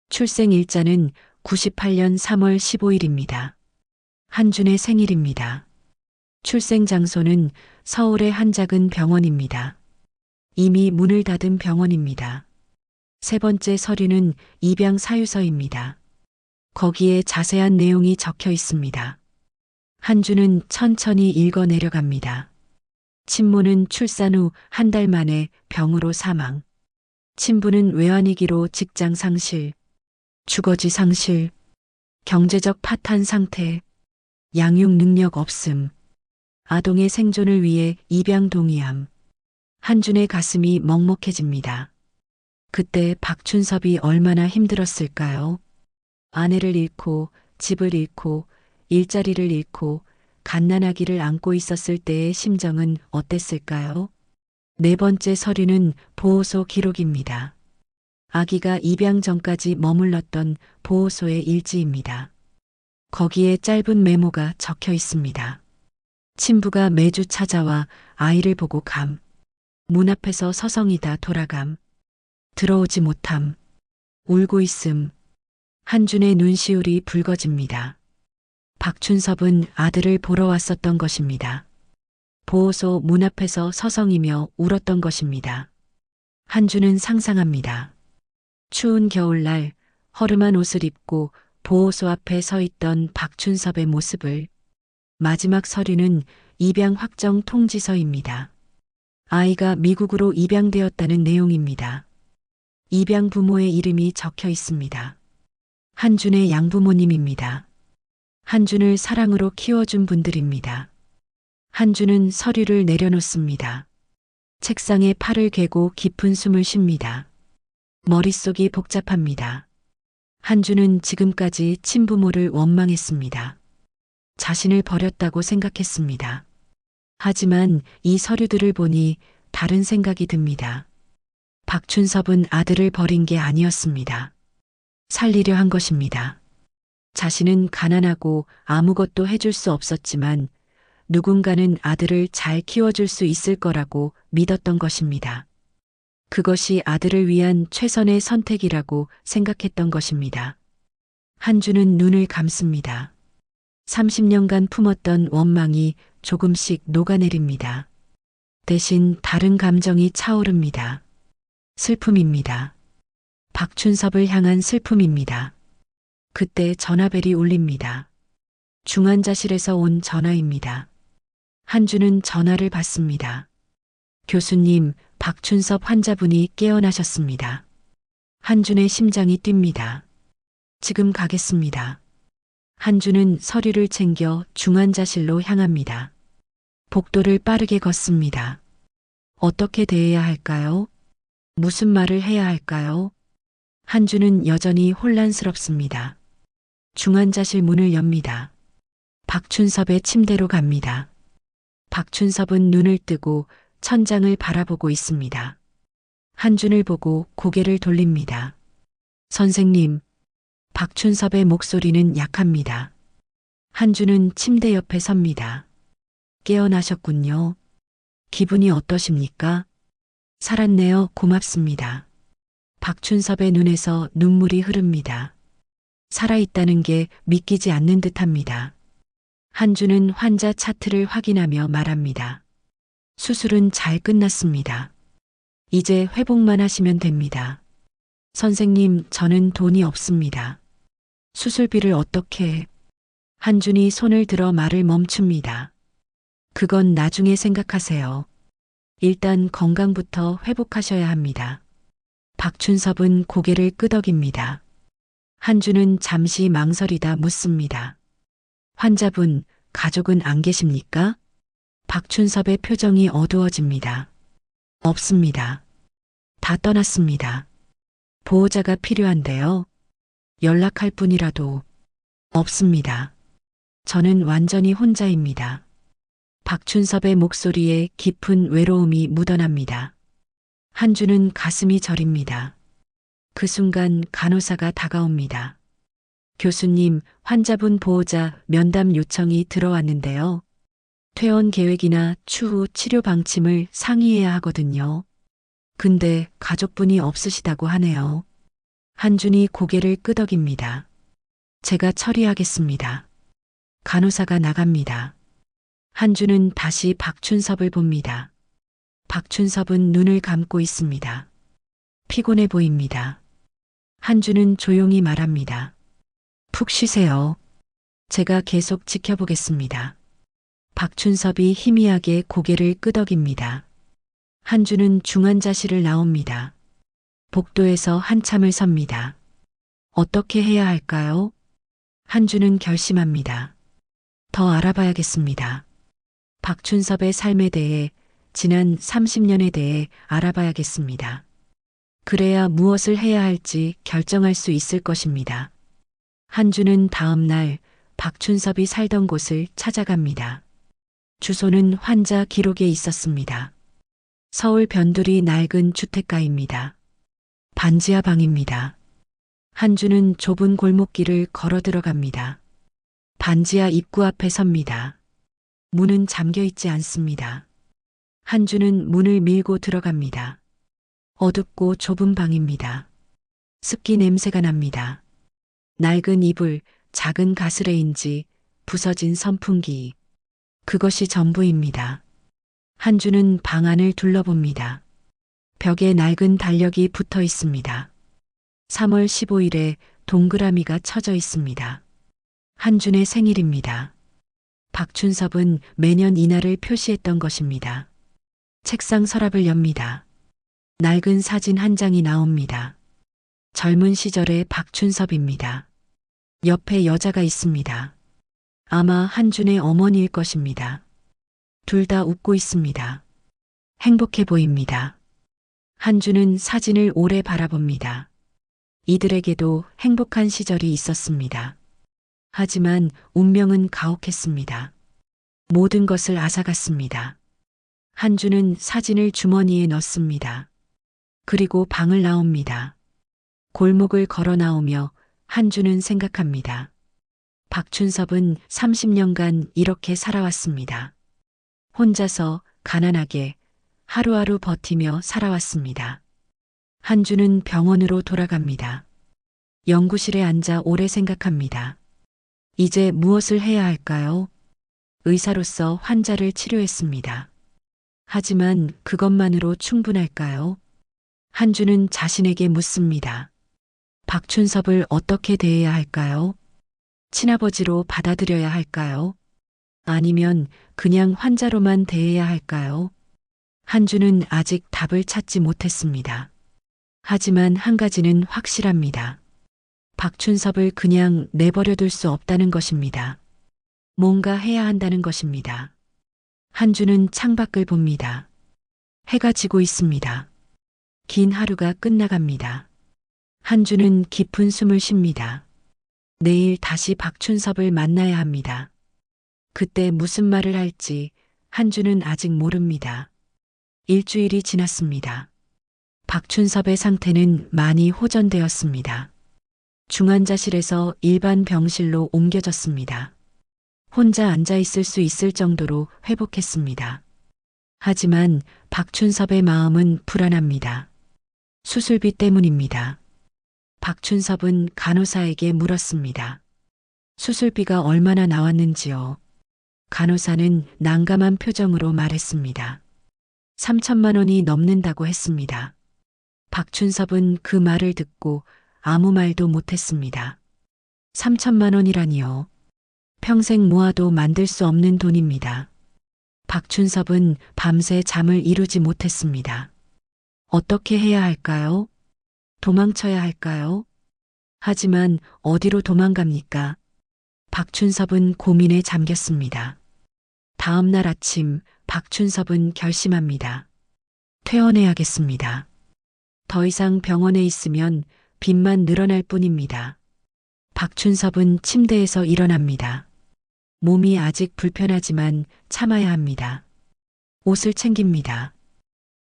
출생 일자는 98년 3월 15일입니다. 한준의 생일입니다. 출생 장소는 서울의 한 작은 병원입니다. 이미 문을 닫은 병원입니다. 세 번째 서류는 입양 사유서입니다. 거기에 자세한 내용이 적혀 있습니다. 한주는 천천히 읽어 내려갑니다. 친모는 출산 후 한 달 만에 병으로 사망. 친부는 외환위기로 직장 상실, 주거지 상실, 경제적 파탄 상태, 양육 능력 없음, 아동의 생존을 위해 입양 동의함. 한준의 가슴이 먹먹해집니다. 그때 박춘섭이 얼마나 힘들었을까요? 아내를 잃고 집을 잃고 일자리를 잃고 갓난아기를 안고 있었을 때의 심정은 어땠을까요? 네 번째 서류는 보호소 기록입니다. 아기가 입양 전까지 머물렀던 보호소의 일지입니다. 거기에 짧은 메모가 적혀 있습니다. 친부가 매주 찾아와 아이를 보고 감. 문 앞에서 서성이다 돌아감. 들어오지 못함. 울고 있음. 한준의 눈시울이 붉어집니다. 박춘섭은 아들을 보러 왔었던 것입니다. 보호소 문 앞에서 서성이며 울었던 것입니다. 한준은 상상합니다. 추운 겨울날 허름한 옷을 입고 보호소 앞에 서 있던 박춘섭의 모습을. 마지막 서류는 입양 확정 통지서입니다. 아이가 미국으로 입양되었다는 내용입니다. 입양 부모의 이름이 적혀 있습니다. 한준의 양부모님입니다. 한준을 사랑으로 키워준 분들입니다. 한준은 서류를 내려놓습니다. 책상에 팔을 괴고 깊은 숨을 쉽니다. 머릿속이 복잡합니다. 한준은 지금까지 친부모를 원망했습니다. 자신을 버렸다고 생각했습니다. 하지만 이 서류들을 보니 다른 생각이 듭니다. 박춘섭은 아들을 버린 게 아니었습니다. 살리려 한 것입니다. 자신은 가난하고 아무것도 해줄 수 없었지만 누군가는 아들을 잘 키워줄 수 있을 거라고 믿었던 것입니다. 그것이 아들을 위한 최선의 선택이라고 생각했던 것입니다. 한주는 눈을 감습니다. 30년간 품었던 원망이 조금씩 녹아내립니다. 대신 다른 감정이 차오릅니다. 슬픔입니다. 박춘섭을 향한 슬픔입니다. 그때 전화벨이 울립니다. 중환자실에서 온 전화입니다. 한주는 전화를 받습니다. 교수님, 박춘섭 환자분이 깨어나셨습니다. 한준의 심장이 뜁니다. 지금 가겠습니다. 한준은 서류를 챙겨 중환자실로 향합니다. 복도를 빠르게 걷습니다. 어떻게 대해야 할까요? 무슨 말을 해야 할까요? 한준은 여전히 혼란스럽습니다. 중환자실 문을 엽니다. 박춘섭의 침대로 갑니다. 박춘섭은 눈을 뜨고 천장을 바라보고 있습니다. 한준을 보고 고개를 돌립니다. 선생님, 박춘섭의 목소리는 약합니다. 한준은 침대 옆에 섭니다. 깨어나셨군요. 기분이 어떠십니까? 살았네요. 고맙습니다. 박춘섭의 눈에서 눈물이 흐릅니다. 살아있다는 게 믿기지 않는 듯합니다. 한준은 환자 차트를 확인하며 말합니다. 수술은 잘 끝났습니다. 이제 회복만 하시면 됩니다. 선생님, 저는 돈이 없습니다. 수술비를 어떻게... 한준이 손을 들어 말을 멈춥니다. 그건 나중에 생각하세요. 일단 건강부터 회복하셔야 합니다. 박춘섭은 고개를 끄덕입니다. 한준은 잠시 망설이다 묻습니다. 환자분, 가족은 안 계십니까? 박춘섭의 표정이 어두워집니다. 없습니다. 다 떠났습니다. 보호자가 필요한데요. 연락할 분이라도 없습니다. 저는 완전히 혼자입니다. 박춘섭의 목소리에 깊은 외로움이 묻어납니다. 한주는 가슴이 저립니다. 그 순간 간호사가 다가옵니다. 교수님, 환자분 보호자 면담 요청이 들어왔는데요. 퇴원 계획이나 추후 치료 방침을 상의해야 하거든요. 근데 가족분이 없으시다고 하네요. 한준이 고개를 끄덕입니다. 제가 처리하겠습니다. 간호사가 나갑니다. 한준은 다시 박춘섭을 봅니다. 박춘섭은 눈을 감고 있습니다. 피곤해 보입니다. 한주는 조용히 말합니다. 푹 쉬세요. 제가 계속 지켜보겠습니다. 박춘섭이 희미하게 고개를 끄덕입니다. 한주는 중환자실을 나옵니다. 복도에서 한참을 섭니다. 어떻게 해야 할까요? 한주는 결심합니다. 더 알아봐야겠습니다. 박춘섭의 삶에 대해, 지난 30년에 대해 알아봐야겠습니다. 그래야 무엇을 해야 할지 결정할 수 있을 것입니다. 한주는 다음 날 박춘섭이 살던 곳을 찾아갑니다. 주소는 환자 기록에 있었습니다. 서울 변두리 낡은 주택가입니다. 반지하 방입니다. 한주는 좁은 골목길을 걸어 들어갑니다. 반지하 입구 앞에 섭니다. 문은 잠겨 있지 않습니다. 한주는 문을 밀고 들어갑니다. 어둡고 좁은 방입니다. 습기 냄새가 납니다. 낡은 이불, 작은 가스레인지, 부서진 선풍기. 그것이 전부입니다. 한주는 방 안을 둘러봅니다. 벽에 낡은 달력이 붙어 있습니다. 3월 15일에 동그라미가 쳐져 있습니다. 한준의 생일입니다. 박춘섭은 매년 이날을 표시했던 것입니다. 책상 서랍을 엽니다. 낡은 사진 한 장이 나옵니다. 젊은 시절의 박춘섭입니다. 옆에 여자가 있습니다. 아마 한준의 어머니일 것입니다. 둘 다 웃고 있습니다. 행복해 보입니다. 한준은 사진을 오래 바라봅니다. 이들에게도 행복한 시절이 있었습니다. 하지만 운명은 가혹했습니다. 모든 것을 앗아갔습니다. 한준은 사진을 주머니에 넣습니다. 그리고 방을 나옵니다. 골목을 걸어 나오며 한준은 생각합니다. 박춘섭은 30년간 이렇게 살아왔습니다. 혼자서 가난하게 하루하루 버티며 살아왔습니다. 한준은 병원으로 돌아갑니다. 연구실에 앉아 오래 생각합니다. 이제 무엇을 해야 할까요? 의사로서 환자를 치료했습니다. 하지만 그것만으로 충분할까요? 한준은 자신에게 묻습니다. 박춘섭을 어떻게 대해야 할까요? 친아버지로 받아들여야 할까요? 아니면 그냥 환자로만 대해야 할까요? 한준은 아직 답을 찾지 못했습니다. 하지만 한 가지는 확실합니다. 박춘섭을 그냥 내버려둘 수 없다는 것입니다. 뭔가 해야 한다는 것입니다. 한준은 창밖을 봅니다. 해가 지고 있습니다. 긴 하루가 끝나갑니다. 한준은 깊은 숨을 쉽니다. 내일 다시 박춘섭을 만나야 합니다. 그때 무슨 말을 할지 한준은 아직 모릅니다. 일주일이 지났습니다. 박춘섭의 상태는 많이 호전되었습니다. 중환자실에서 일반 병실로 옮겨졌습니다. 혼자 앉아 있을 수 있을 정도로 회복했습니다. 하지만 박춘섭의 마음은 불안합니다. 수술비 때문입니다. 박춘섭은 간호사에게 물었습니다. 수술비가 얼마나 나왔는지요? 간호사는 난감한 표정으로 말했습니다. 3천만 원이 넘는다고 했습니다. 박춘섭은 그 말을 듣고 아무 말도 못했습니다. 3천만 원이라니요. 평생 모아도 만들 수 없는 돈입니다. 박춘섭은 밤새 잠을 이루지 못했습니다. 어떻게 해야 할까요? 도망쳐야 할까요? 하지만 어디로 도망갑니까? 박춘섭은 고민에 잠겼습니다. 다음 날 아침 박춘섭은 결심합니다. 퇴원해야겠습니다. 더 이상 병원에 있으면 빚만 늘어날 뿐입니다. 박춘섭은 침대에서 일어납니다. 몸이 아직 불편하지만 참아야 합니다. 옷을 챙깁니다.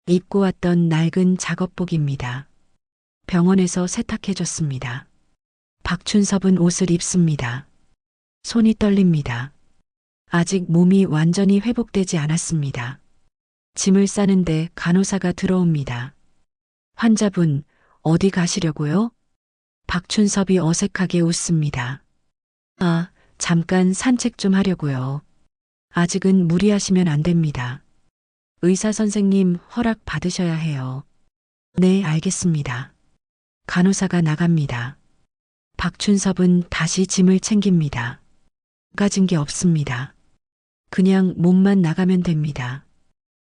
입고 왔던 낡은 작업복입니다. 병원에서 세탁해줬습니다. 박춘섭은 옷을 입습니다. 손이 떨립니다. 아직 몸이 완전히 회복되지 않았습니다. 짐을 싸는데 간호사가 들어옵니다. 환자분, 어디 가시려고요? 박춘섭이 어색하게 웃습니다. 아, 잠깐 산책 좀 하려고요. 아직은 무리하시면 안 됩니다. 의사 선생님 허락 받으셔야 해요. 네, 알겠습니다. 간호사가 나갑니다. 박춘섭은 다시 짐을 챙깁니다. 가진 게 없습니다. 그냥 몸만 나가면 됩니다.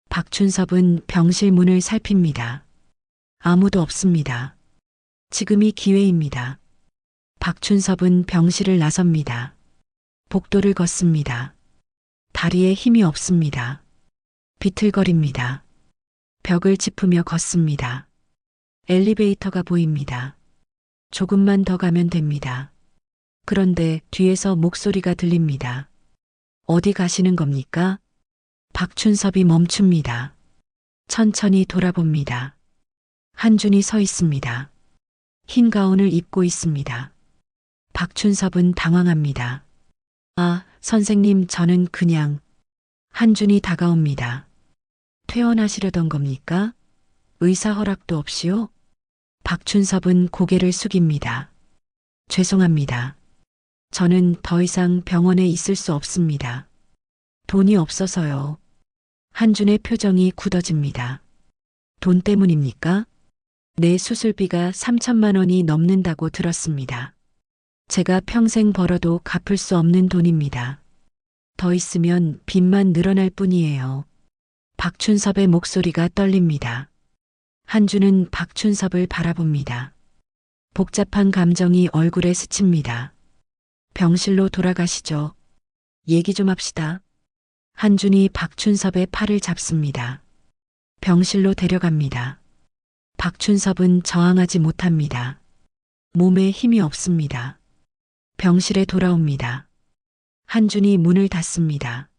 박춘섭은 병실 문을 살핍니다. 아무도 없습니다. 지금이 기회입니다. 박춘섭은 병실을 나섭니다. 복도를 걷습니다. 다리에 힘이 없습니다. 비틀거립니다. 벽을 짚으며 걷습니다. 엘리베이터가 보입니다. 조금만 더 가면 됩니다. 그런데 뒤에서 목소리가 들립니다. 어디 가시는 겁니까? 박춘섭이 멈춥니다. 천천히 돌아봅니다. 한준이 서 있습니다. 흰 가운을 입고 있습니다. 박춘섭은 당황합니다. 아, 선생님, 저는 그냥. 한준이 다가옵니다. 퇴원하시려던 겁니까? 의사 허락도 없이요? 박춘섭은 고개를 숙입니다. 죄송합니다. 저는 더 이상 병원에 있을 수 없습니다. 돈이 없어서요. 한준의 표정이 굳어집니다. 돈 때문입니까? 내 수술비가 3천만 원이 넘는다고 들었습니다. 제가 평생 벌어도 갚을 수 없는 돈입니다. 더 있으면 빚만 늘어날 뿐이에요. 박춘섭의 목소리가 떨립니다. 한준은 박춘섭을 바라봅니다. 복잡한 감정이 얼굴에 스칩니다. 병실로 돌아가시죠. 얘기 좀 합시다. 한준이 박춘섭의 팔을 잡습니다. 병실로 데려갑니다. 박춘섭은 저항하지 못합니다. 몸에 힘이 없습니다. 병실에 돌아옵니다. 한준이 문을 닫습니다.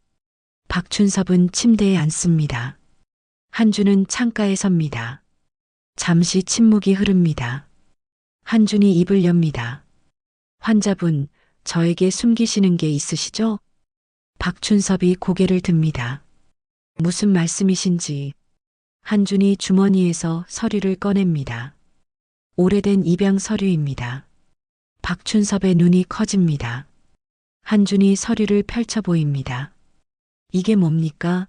박춘섭은 침대에 앉습니다. 한준은 창가에 섭니다. 잠시 침묵이 흐릅니다. 한준이 입을 엽니다. 환자분, 저에게 숨기시는 게 있으시죠? 박춘섭이 고개를 듭니다. 무슨 말씀이신지. 한준이 주머니에서 서류를 꺼냅니다. 오래된 입양 서류입니다. 박춘섭의 눈이 커집니다. 한준이 서류를 펼쳐 보입니다. 이게 뭡니까?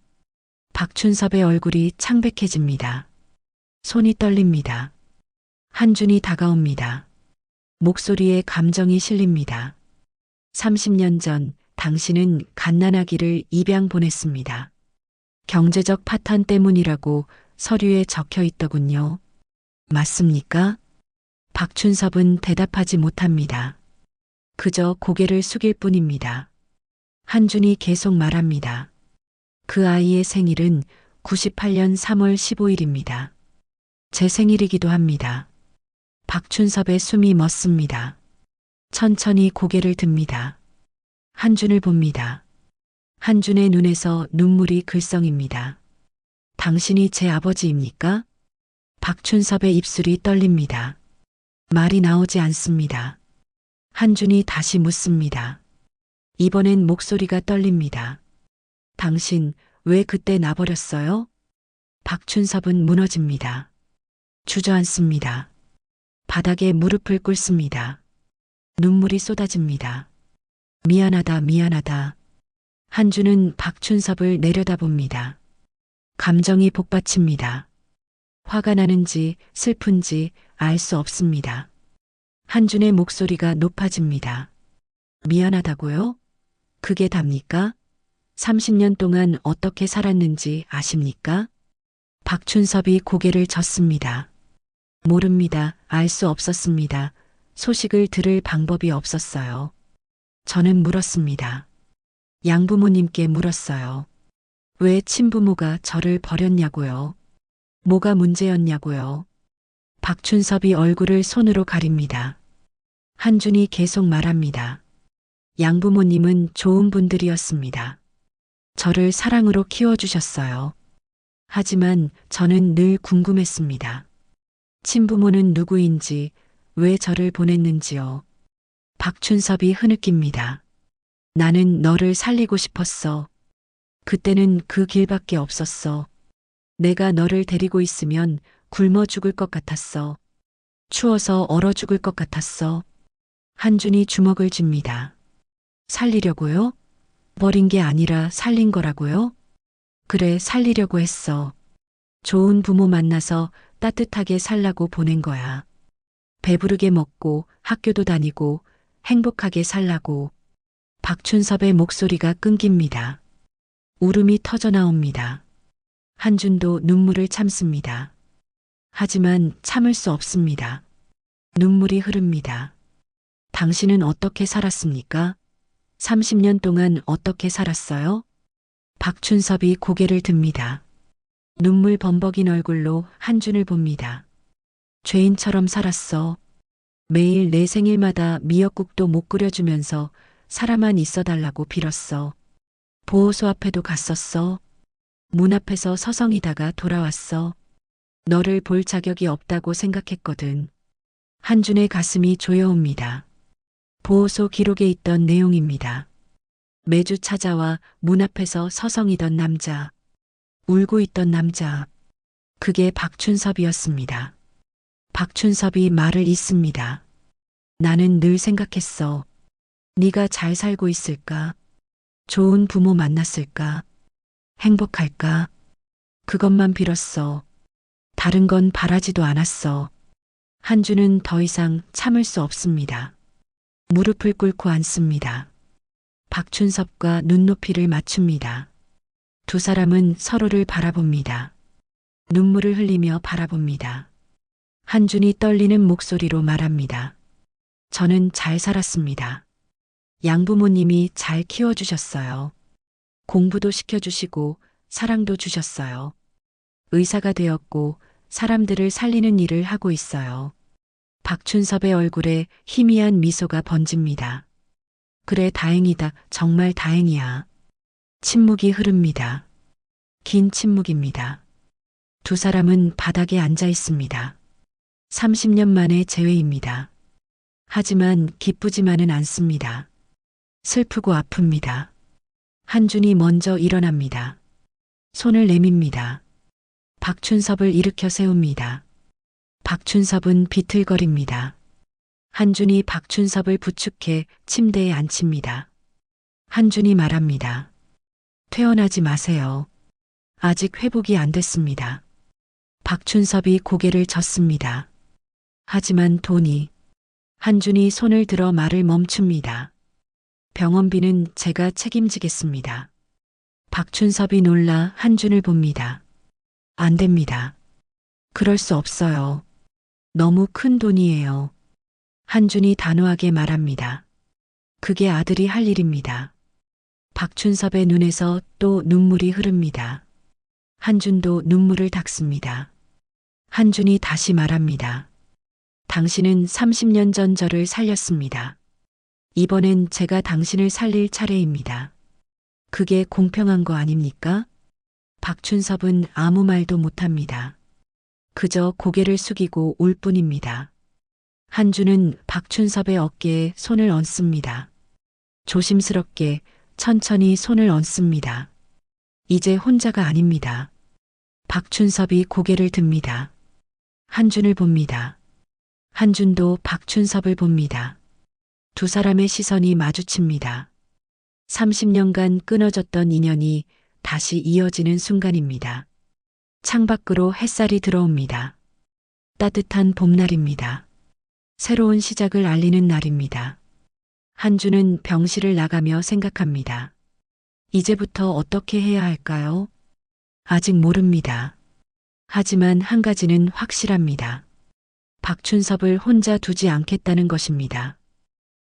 박춘섭의 얼굴이 창백해집니다. 손이 떨립니다. 한준이 다가옵니다. 목소리에 감정이 실립니다. 30년 전 당신은 갓난아기를 입양 보냈습니다. 경제적 파탄 때문이라고 서류에 적혀 있더군요. 맞습니까? 박춘섭은 대답하지 못합니다. 그저 고개를 숙일 뿐입니다. 한준이 계속 말합니다. 그 아이의 생일은 98년 3월 15일입니다. 제 생일이기도 합니다. 박춘섭의 숨이 멎습니다. 천천히 고개를 듭니다. 한준을 봅니다. 한준의 눈에서 눈물이 글썽입니다. 당신이 제 아버지입니까? 박춘섭의 입술이 떨립니다. 말이 나오지 않습니다. 한준이 다시 묻습니다. 이번엔 목소리가 떨립니다. 당신 왜 그때 나버렸어요? 박춘섭은 무너집니다. 주저앉습니다. 바닥에 무릎을 꿇습니다. 눈물이 쏟아집니다. 미안하다, 미안하다. 한준은 박춘섭을 내려다봅니다. 감정이 복받칩니다. 화가 나는지 슬픈지 알 수 없습니다. 한준의 목소리가 높아집니다. 미안하다고요? 그게 답니까? 30년 동안 어떻게 살았는지 아십니까? 박춘섭이 고개를 젓습니다. 모릅니다. 알 수 없었습니다. 소식을 들을 방법이 없었어요. 저는 물었습니다. 양부모님께 물었어요. 왜 친부모가 저를 버렸냐고요? 뭐가 문제였냐고요? 박춘섭이 얼굴을 손으로 가립니다. 한준이 계속 말합니다. 양부모님은 좋은 분들이었습니다. 저를 사랑으로 키워주셨어요. 하지만 저는 늘 궁금했습니다. 친부모는 누구인지, 왜 저를 보냈는지요. 박춘섭이 흐느낍니다. 나는 너를 살리고 싶었어. 그때는 그 길밖에 없었어. 내가 너를 데리고 있으면 굶어 죽을 것 같았어. 추워서 얼어 죽을 것 같았어. 한준이 주먹을 쥡니다. 살리려고요? 버린 게 아니라 살린 거라고요? 그래, 살리려고 했어. 좋은 부모 만나서 따뜻하게 살라고 보낸 거야. 배부르게 먹고 학교도 다니고 행복하게 살라고. 박춘섭의 목소리가 끊깁니다. 울음이 터져 나옵니다. 한준도 눈물을 참습니다. 하지만 참을 수 없습니다. 눈물이 흐릅니다. 당신은 어떻게 살았습니까? 30년 동안 어떻게 살았어요? 박춘섭이 고개를 듭니다. 눈물 범벅인 얼굴로 한준을 봅니다. 죄인처럼 살았어. 매일 내 생일마다 미역국도 못 끓여주면서 살아만 있어달라고 빌었어. 보호소 앞에도 갔었어. 문 앞에서 서성이다가 돌아왔어. 너를 볼 자격이 없다고 생각했거든. 한준의 가슴이 조여옵니다. 보호소 기록에 있던 내용입니다. 매주 찾아와 문 앞에서 서성이던 남자. 울고 있던 남자. 그게 박춘섭이었습니다. 박춘섭이 말을 잇습니다. 나는 늘 생각했어. 네가 잘 살고 있을까? 좋은 부모 만났을까? 행복할까? 그것만 빌었어. 다른 건 바라지도 않았어. 한주는 더 이상 참을 수 없습니다. 무릎을 꿇고 앉습니다. 박춘섭과 눈높이를 맞춥니다. 두 사람은 서로를 바라봅니다. 눈물을 흘리며 바라봅니다. 한준이 떨리는 목소리로 말합니다. 저는 잘 살았습니다. 양부모님이 잘 키워주셨어요. 공부도 시켜주시고 사랑도 주셨어요. 의사가 되었고 사람들을 살리는 일을 하고 있어요. 박춘섭의 얼굴에 희미한 미소가 번집니다. 그래, 다행이다. 정말 다행이야. 침묵이 흐릅니다. 긴 침묵입니다. 두 사람은 바닥에 앉아 있습니다. 30년 만의 재회입니다. 하지만 기쁘지만은 않습니다. 슬프고 아픕니다. 한준이 먼저 일어납니다. 손을 내밉니다. 박춘섭을 일으켜 세웁니다. 박춘섭은 비틀거립니다. 한준이 박춘섭을 부축해 침대에 앉힙니다. 한준이 말합니다. 퇴원하지 마세요. 아직 회복이 안 됐습니다. 박춘섭이 고개를 젓습니다. 하지만 돈이. 한준이 손을 들어 말을 멈춥니다. 병원비는 제가 책임지겠습니다. 박춘섭이 놀라 한준을 봅니다. 안 됩니다. 그럴 수 없어요. 너무 큰 돈이에요. 한준이 단호하게 말합니다. 그게 아들이 할 일입니다. 박춘섭의 눈에서 또 눈물이 흐릅니다. 한준도 눈물을 닦습니다. 한준이 다시 말합니다. 당신은 30년 전 저를 살렸습니다. 이번엔 제가 당신을 살릴 차례입니다. 그게 공평한 거 아닙니까? 박춘섭은 아무 말도 못합니다. 그저 고개를 숙이고 울 뿐입니다. 한준은 박춘섭의 어깨에 손을 얹습니다. 조심스럽게 천천히 손을 얹습니다. 이제 혼자가 아닙니다. 박춘섭이 고개를 듭니다. 한준을 봅니다. 한준도 박춘섭을 봅니다. 두 사람의 시선이 마주칩니다. 30년간 끊어졌던 인연이 다시 이어지는 순간입니다. 창밖으로 햇살이 들어옵니다. 따뜻한 봄날입니다. 새로운 시작을 알리는 날입니다. 한준은 병실을 나가며 생각합니다. 이제부터 어떻게 해야 할까요? 아직 모릅니다. 하지만 한 가지는 확실합니다. 박춘섭을 혼자 두지 않겠다는 것입니다.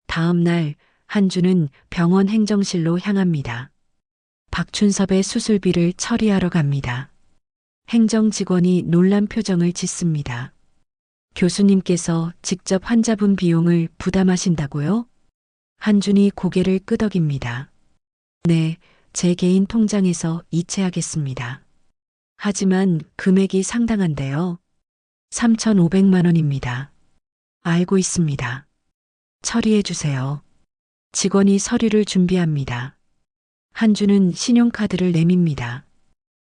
다음 날 한준은 병원 행정실로 향합니다. 박춘섭의 수술비를 처리하러 갑니다. 행정 직원이 놀란 표정을 짓습니다. 교수님께서 직접 환자분 비용을 부담하신다고요? 한준이 고개를 끄덕입니다. 네, 제 개인 통장에서 이체하겠습니다. 하지만 금액이 상당한데요. 3,500만 원입니다. 알고 있습니다. 처리해 주세요. 직원이 서류를 준비합니다. 한준은 신용카드를 내밉니다.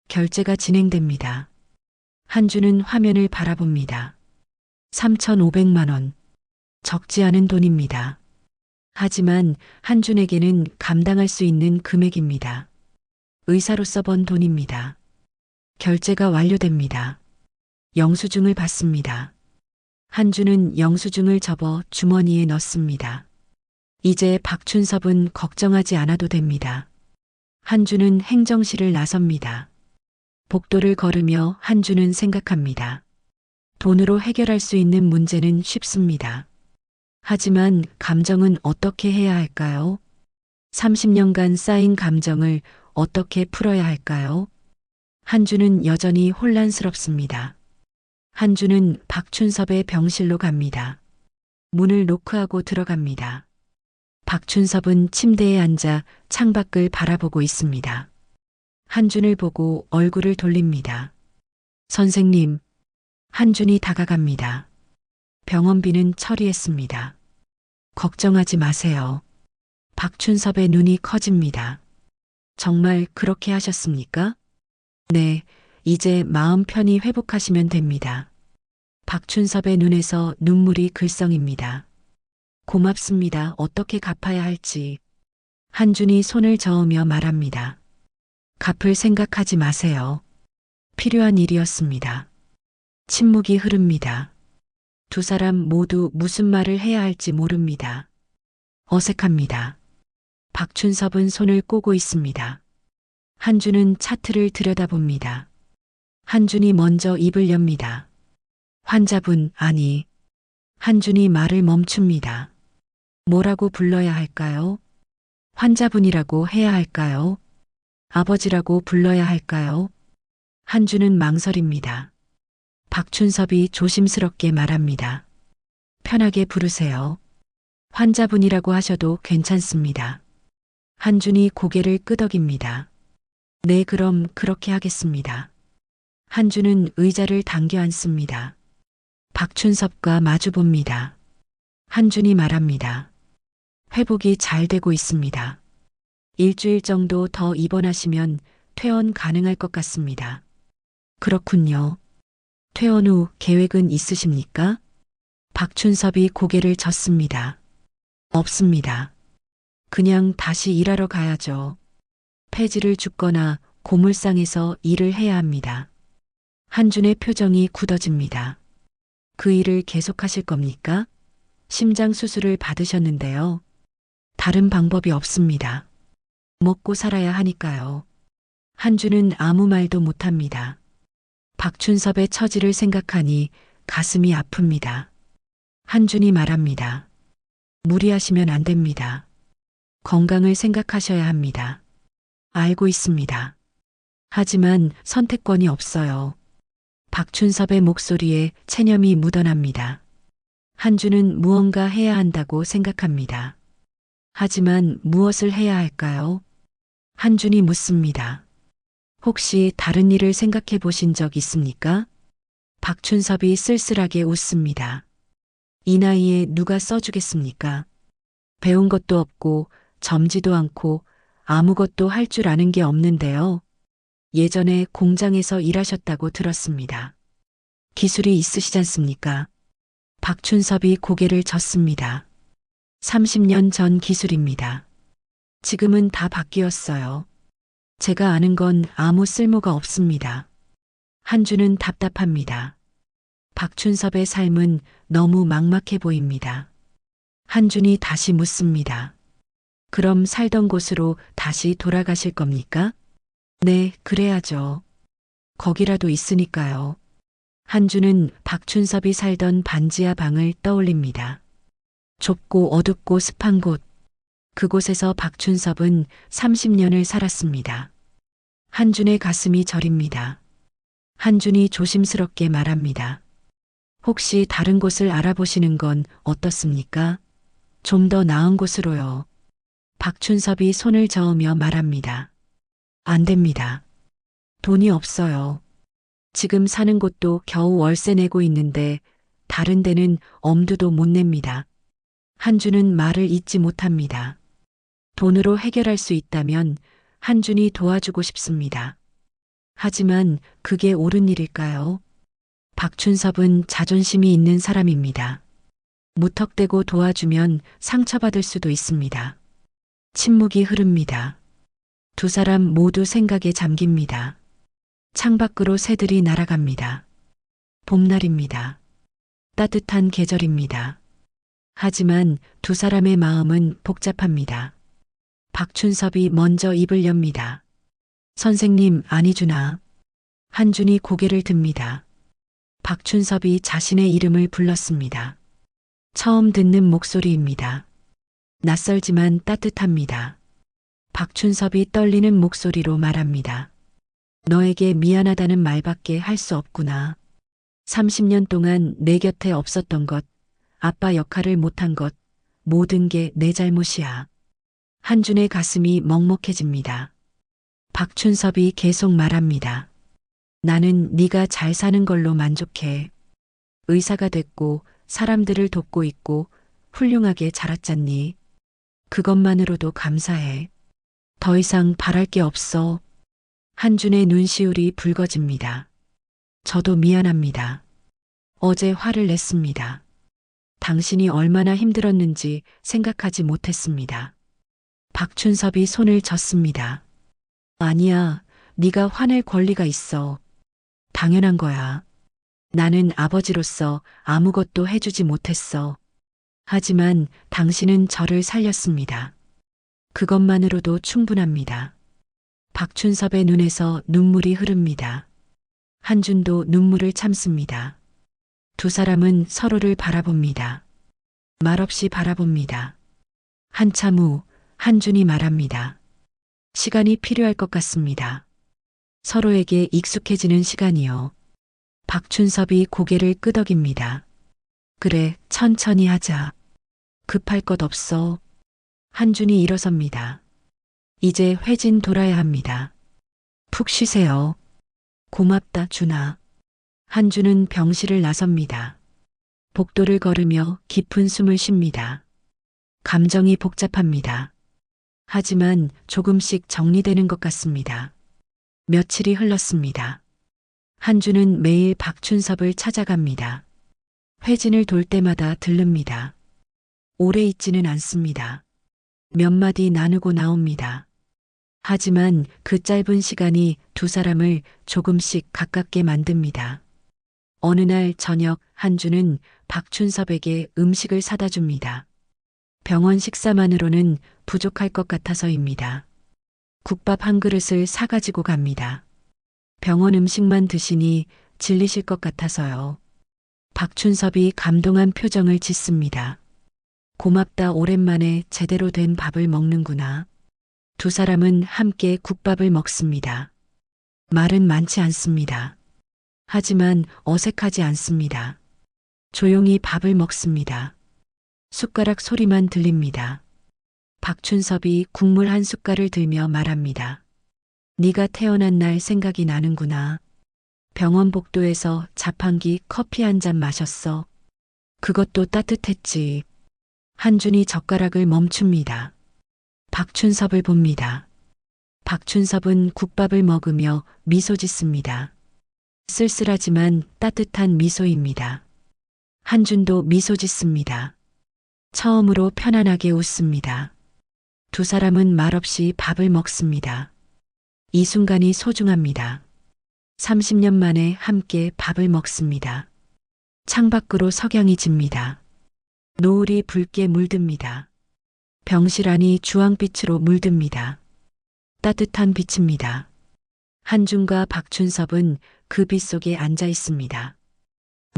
결제가 진행됩니다. 한준은 화면을 바라봅니다. 3,500만 원. 적지 않은 돈입니다. 하지만 한준에게는 감당할 수 있는 금액입니다. 의사로서 번 돈입니다. 결제가 완료됩니다. 영수증을 받습니다. 한주는 영수증을 접어 주머니에 넣습니다. 이제 박춘섭은 걱정하지 않아도 됩니다. 한주는 행정실을 나섭니다. 복도를 걸으며 한주는 생각합니다. 돈으로 해결할 수 있는 문제는 쉽습니다. 하지만 감정은 어떻게 해야 할까요? 30년간 쌓인 감정을 어떻게 풀어야 할까요? 한주는 여전히 혼란스럽습니다. 한주는 박춘섭의 병실로 갑니다. 문을 노크하고 들어갑니다. 박춘섭은 침대에 앉아 창밖을 바라보고 있습니다. 한준을 보고 얼굴을 돌립니다. 선생님, 한준이 다가갑니다. 병원비는 처리했습니다. 걱정하지 마세요. 박춘섭의 눈이 커집니다. 정말 그렇게 하셨습니까? 네, 이제 마음 편히 회복하시면 됩니다. 박춘섭의 눈에서 눈물이 글썽입니다. 고맙습니다. 어떻게 갚아야 할지. 한준이 손을 저으며 말합니다. 갚을 생각하지 마세요. 필요한 일이었습니다. 침묵이 흐릅니다. 두 사람 모두 무슨 말을 해야 할지 모릅니다. 어색합니다. 박춘섭은 손을 꼬고 있습니다. 한준은 차트를 들여다봅니다. 한준이 먼저 입을 엽니다. 환자분, 아니. 한준이 말을 멈춥니다. 뭐라고 불러야 할까요? 환자분이라고 해야 할까요? 아버지라고 불러야 할까요? 한준은 망설입니다. 박춘섭이 조심스럽게 말합니다. 편하게 부르세요. 환자분이라고 하셔도 괜찮습니다. 한준이 고개를 끄덕입니다. 네, 그럼 그렇게 하겠습니다. 한준은 의자를 당겨 앉습니다. 박춘섭과 마주봅니다. 한준이 말합니다. 회복이 잘 되고 있습니다. 일주일 정도 더 입원하시면 퇴원 가능할 것 같습니다. 그렇군요. 퇴원 후 계획은 있으십니까? 박춘섭이 고개를 젓습니다. 없습니다. 그냥 다시 일하러 가야죠. 폐지를 줍거나 고물상에서 일을 해야 합니다. 한준의 표정이 굳어집니다. 그 일을 계속하실 겁니까? 심장 수술을 받으셨는데요. 다른 방법이 없습니다. 먹고 살아야 하니까요. 한준은 아무 말도 못합니다. 박춘섭의 처지를 생각하니 가슴이 아픕니다. 한준이 말합니다. 무리하시면 안 됩니다. 건강을 생각하셔야 합니다. 알고 있습니다. 하지만 선택권이 없어요. 박춘섭의 목소리에 체념이 묻어납니다. 한준은 무언가 해야 한다고 생각합니다. 하지만 무엇을 해야 할까요? 한준이 묻습니다. 혹시 다른 일을 생각해 보신 적 있습니까? 박춘섭이 쓸쓸하게 웃습니다. 이 나이에 누가 써주겠습니까? 배운 것도 없고 젊지도 않고 아무것도 할 줄 아는 게 없는데요. 예전에 공장에서 일하셨다고 들었습니다. 기술이 있으시지 않습니까? 박춘섭이 고개를 젓습니다. 30년 전 기술입니다. 지금은 다 바뀌었어요. 제가 아는 건 아무 쓸모가 없습니다. 한준은 답답합니다. 박춘섭의 삶은 너무 막막해 보입니다. 한준이 다시 묻습니다. 그럼 살던 곳으로 다시 돌아가실 겁니까? 네, 그래야죠. 거기라도 있으니까요. 한준은 박춘섭이 살던 반지하 방을 떠올립니다. 좁고 어둡고 습한 곳. 그곳에서 박춘섭은 30년을 살았습니다. 한준의 가슴이 저립니다. 한준이 조심스럽게 말합니다. 혹시 다른 곳을 알아보시는 건 어떻습니까? 좀 더 나은 곳으로요. 박춘섭이 손을 저으며 말합니다. 안 됩니다. 돈이 없어요. 지금 사는 곳도 겨우 월세 내고 있는데 다른 데는 엄두도 못 냅니다. 한준은 말을 잇지 못합니다. 돈으로 해결할 수 있다면 한준이 도와주고 싶습니다. 하지만 그게 옳은 일일까요? 박춘섭은 자존심이 있는 사람입니다. 무턱대고 도와주면 상처받을 수도 있습니다. 침묵이 흐릅니다. 두 사람 모두 생각에 잠깁니다. 창밖으로 새들이 날아갑니다. 봄날입니다. 따뜻한 계절입니다. 하지만 두 사람의 마음은 복잡합니다. 박춘섭이 먼저 입을 엽니다. 선생님, 안희준아. 한준이 고개를 듭니다. 박춘섭이 자신의 이름을 불렀습니다. 처음 듣는 목소리입니다. 낯설지만 따뜻합니다. 박춘섭이 떨리는 목소리로 말합니다. 너에게 미안하다는 말밖에 할 수 없구나. 30년 동안 내 곁에 없었던 것, 아빠 역할을 못한 것, 모든 게 내 잘못이야. 한준의 가슴이 먹먹해집니다. 박춘섭이 계속 말합니다. 나는 네가 잘 사는 걸로 만족해. 의사가 됐고 사람들을 돕고 있고 훌륭하게 자랐잖니. 그것만으로도 감사해. 더 이상 바랄 게 없어. 한준의 눈시울이 붉어집니다. 저도 미안합니다. 어제 화를 냈습니다. 당신이 얼마나 힘들었는지 생각하지 못했습니다. 박춘섭이 손을 젓습니다. 아니야, 네가 화낼 권리가 있어. 당연한 거야. 나는 아버지로서 아무것도 해주지 못했어. 하지만 당신은 저를 살렸습니다. 그것만으로도 충분합니다. 박춘섭의 눈에서 눈물이 흐릅니다. 한준도 눈물을 참습니다. 두 사람은 서로를 바라봅니다. 말없이 바라봅니다. 한참 후 한준이 말합니다. 시간이 필요할 것 같습니다. 서로에게 익숙해지는 시간이요. 박춘섭이 고개를 끄덕입니다. 그래, 천천히 하자. 급할 것 없어. 한준이 일어섭니다. 이제 회진 돌아야 합니다. 푹 쉬세요. 고맙다, 준아. 한준은 병실을 나섭니다. 복도를 걸으며 깊은 숨을 쉽니다. 감정이 복잡합니다. 하지만 조금씩 정리되는 것 같습니다. 며칠이 흘렀습니다. 한준은 매일 박춘섭을 찾아갑니다. 회진을 돌 때마다 들릅니다. 오래 있지는 않습니다. 몇 마디 나누고 나옵니다. 하지만 그 짧은 시간이 두 사람을 조금씩 가깝게 만듭니다. 어느 날 저녁 한준은 박춘섭에게 음식을 사다 줍니다. 병원 식사만으로는 부족할 것 같아서입니다. 국밥 한 그릇을 사가지고 갑니다. 병원 음식만 드시니 질리실 것 같아서요. 박춘섭이 감동한 표정을 짓습니다. 고맙다, 오랜만에 제대로 된 밥을 먹는구나. 두 사람은 함께 국밥을 먹습니다. 말은 많지 않습니다. 하지만 어색하지 않습니다. 조용히 밥을 먹습니다. 숟가락 소리만 들립니다. 박춘섭이 국물 한 숟갈을 들며 말합니다. 네가 태어난 날 생각이 나는구나. 병원 복도에서 자판기 커피 한 잔 마셨어. 그것도 따뜻했지. 한준이 젓가락을 멈춥니다. 박춘섭을 봅니다. 박춘섭은 국밥을 먹으며 미소 짓습니다. 쓸쓸하지만 따뜻한 미소입니다. 한준도 미소 짓습니다. 처음으로 편안하게 웃습니다. 두 사람은 말없이 밥을 먹습니다. 이 순간이 소중합니다. 30년 만에 함께 밥을 먹습니다. 창밖으로 석양이 집니다. 노을이 붉게 물듭니다. 병실 안이 주황빛으로 물듭니다. 따뜻한 빛입니다. 한준과 박춘섭은 그 빛 속에 앉아 있습니다.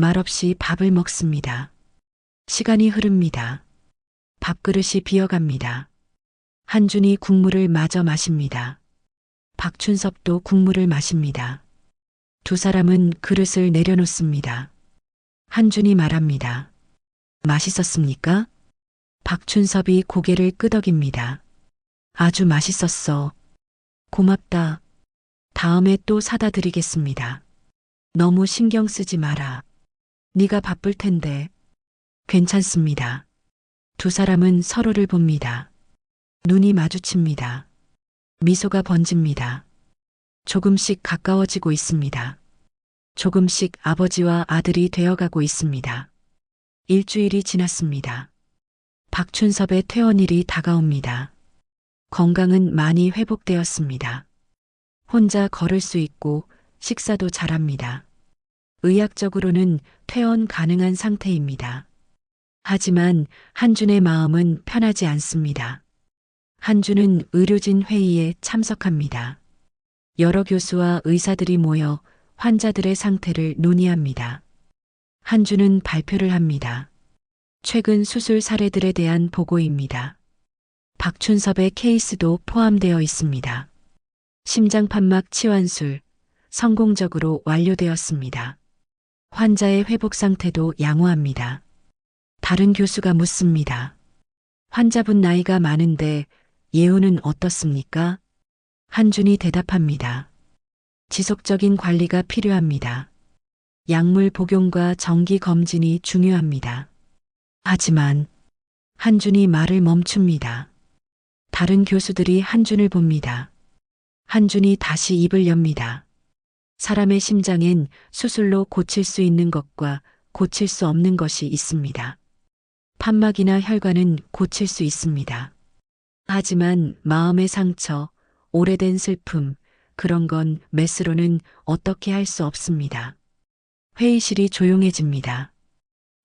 말없이 밥을 먹습니다. 시간이 흐릅니다. 밥그릇이 비어갑니다. 한준이 국물을 마저 마십니다. 박춘섭도 국물을 마십니다. 두 사람은 그릇을 내려놓습니다. 한준이 말합니다. 맛있었습니까? 박춘섭이 고개를 끄덕입니다. 아주 맛있었어. 고맙다. 다음에 또 사다 드리겠습니다. 너무 신경 쓰지 마라. 네가 바쁠 텐데. 괜찮습니다. 두 사람은 서로를 봅니다. 눈이 마주칩니다. 미소가 번집니다. 조금씩 가까워지고 있습니다. 조금씩 아버지와 아들이 되어가고 있습니다. 일주일이 지났습니다. 박춘섭의 퇴원일이 다가옵니다. 건강은 많이 회복되었습니다. 혼자 걸을 수 있고 식사도 잘합니다. 의학적으로는 퇴원 가능한 상태입니다. 하지만 한준의 마음은 편하지 않습니다. 한준은 의료진 회의에 참석합니다. 여러 교수와 의사들이 모여 환자들의 상태를 논의합니다. 한준은 발표를 합니다. 최근 수술 사례들에 대한 보고입니다. 박춘섭의 케이스도 포함되어 있습니다. 심장판막 치환술 성공적으로 완료되었습니다. 환자의 회복 상태도 양호합니다. 다른 교수가 묻습니다. 환자분 나이가 많은데 예후는 어떻습니까? 한준이 대답합니다. 지속적인 관리가 필요합니다. 약물 복용과 정기 검진이 중요합니다. 하지만 한준이 말을 멈춥니다. 다른 교수들이 한준을 봅니다. 한준이 다시 입을 엽니다. 사람의 심장엔 수술로 고칠 수 있는 것과 고칠 수 없는 것이 있습니다. 판막이나 혈관은 고칠 수 있습니다. 하지만 마음의 상처, 오래된 슬픔, 그런 건 메스로는 어떻게 할 수 없습니다. 회의실이 조용해집니다.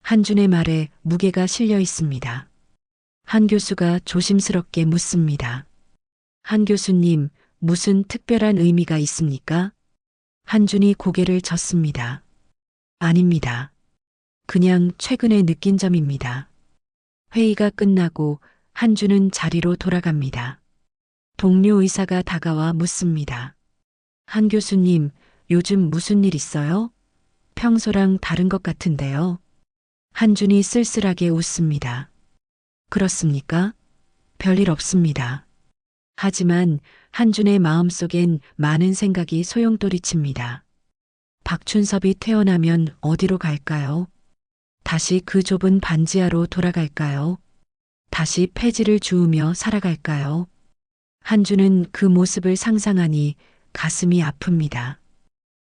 한준의 말에 무게가 실려 있습니다. 한 교수가 조심스럽게 묻습니다. 한 교수님, 무슨 특별한 의미가 있습니까? 한준이 고개를 젓습니다. 아닙니다. 그냥 최근에 느낀 점입니다. 회의가 끝나고 한준은 자리로 돌아갑니다. 동료 의사가 다가와 묻습니다. 한 교수님, 요즘 무슨 일 있어요? 평소랑 다른 것 같은데요. 한준이 쓸쓸하게 웃습니다. 그렇습니까? 별일 없습니다. 하지만 한준의 마음속엔 많은 생각이 소용돌이칩니다. 박춘섭이 퇴원하면 어디로 갈까요? 다시 그 좁은 반지하로 돌아갈까요? 다시 폐지를 주우며 살아갈까요? 한준은 그 모습을 상상하니 가슴이 아픕니다.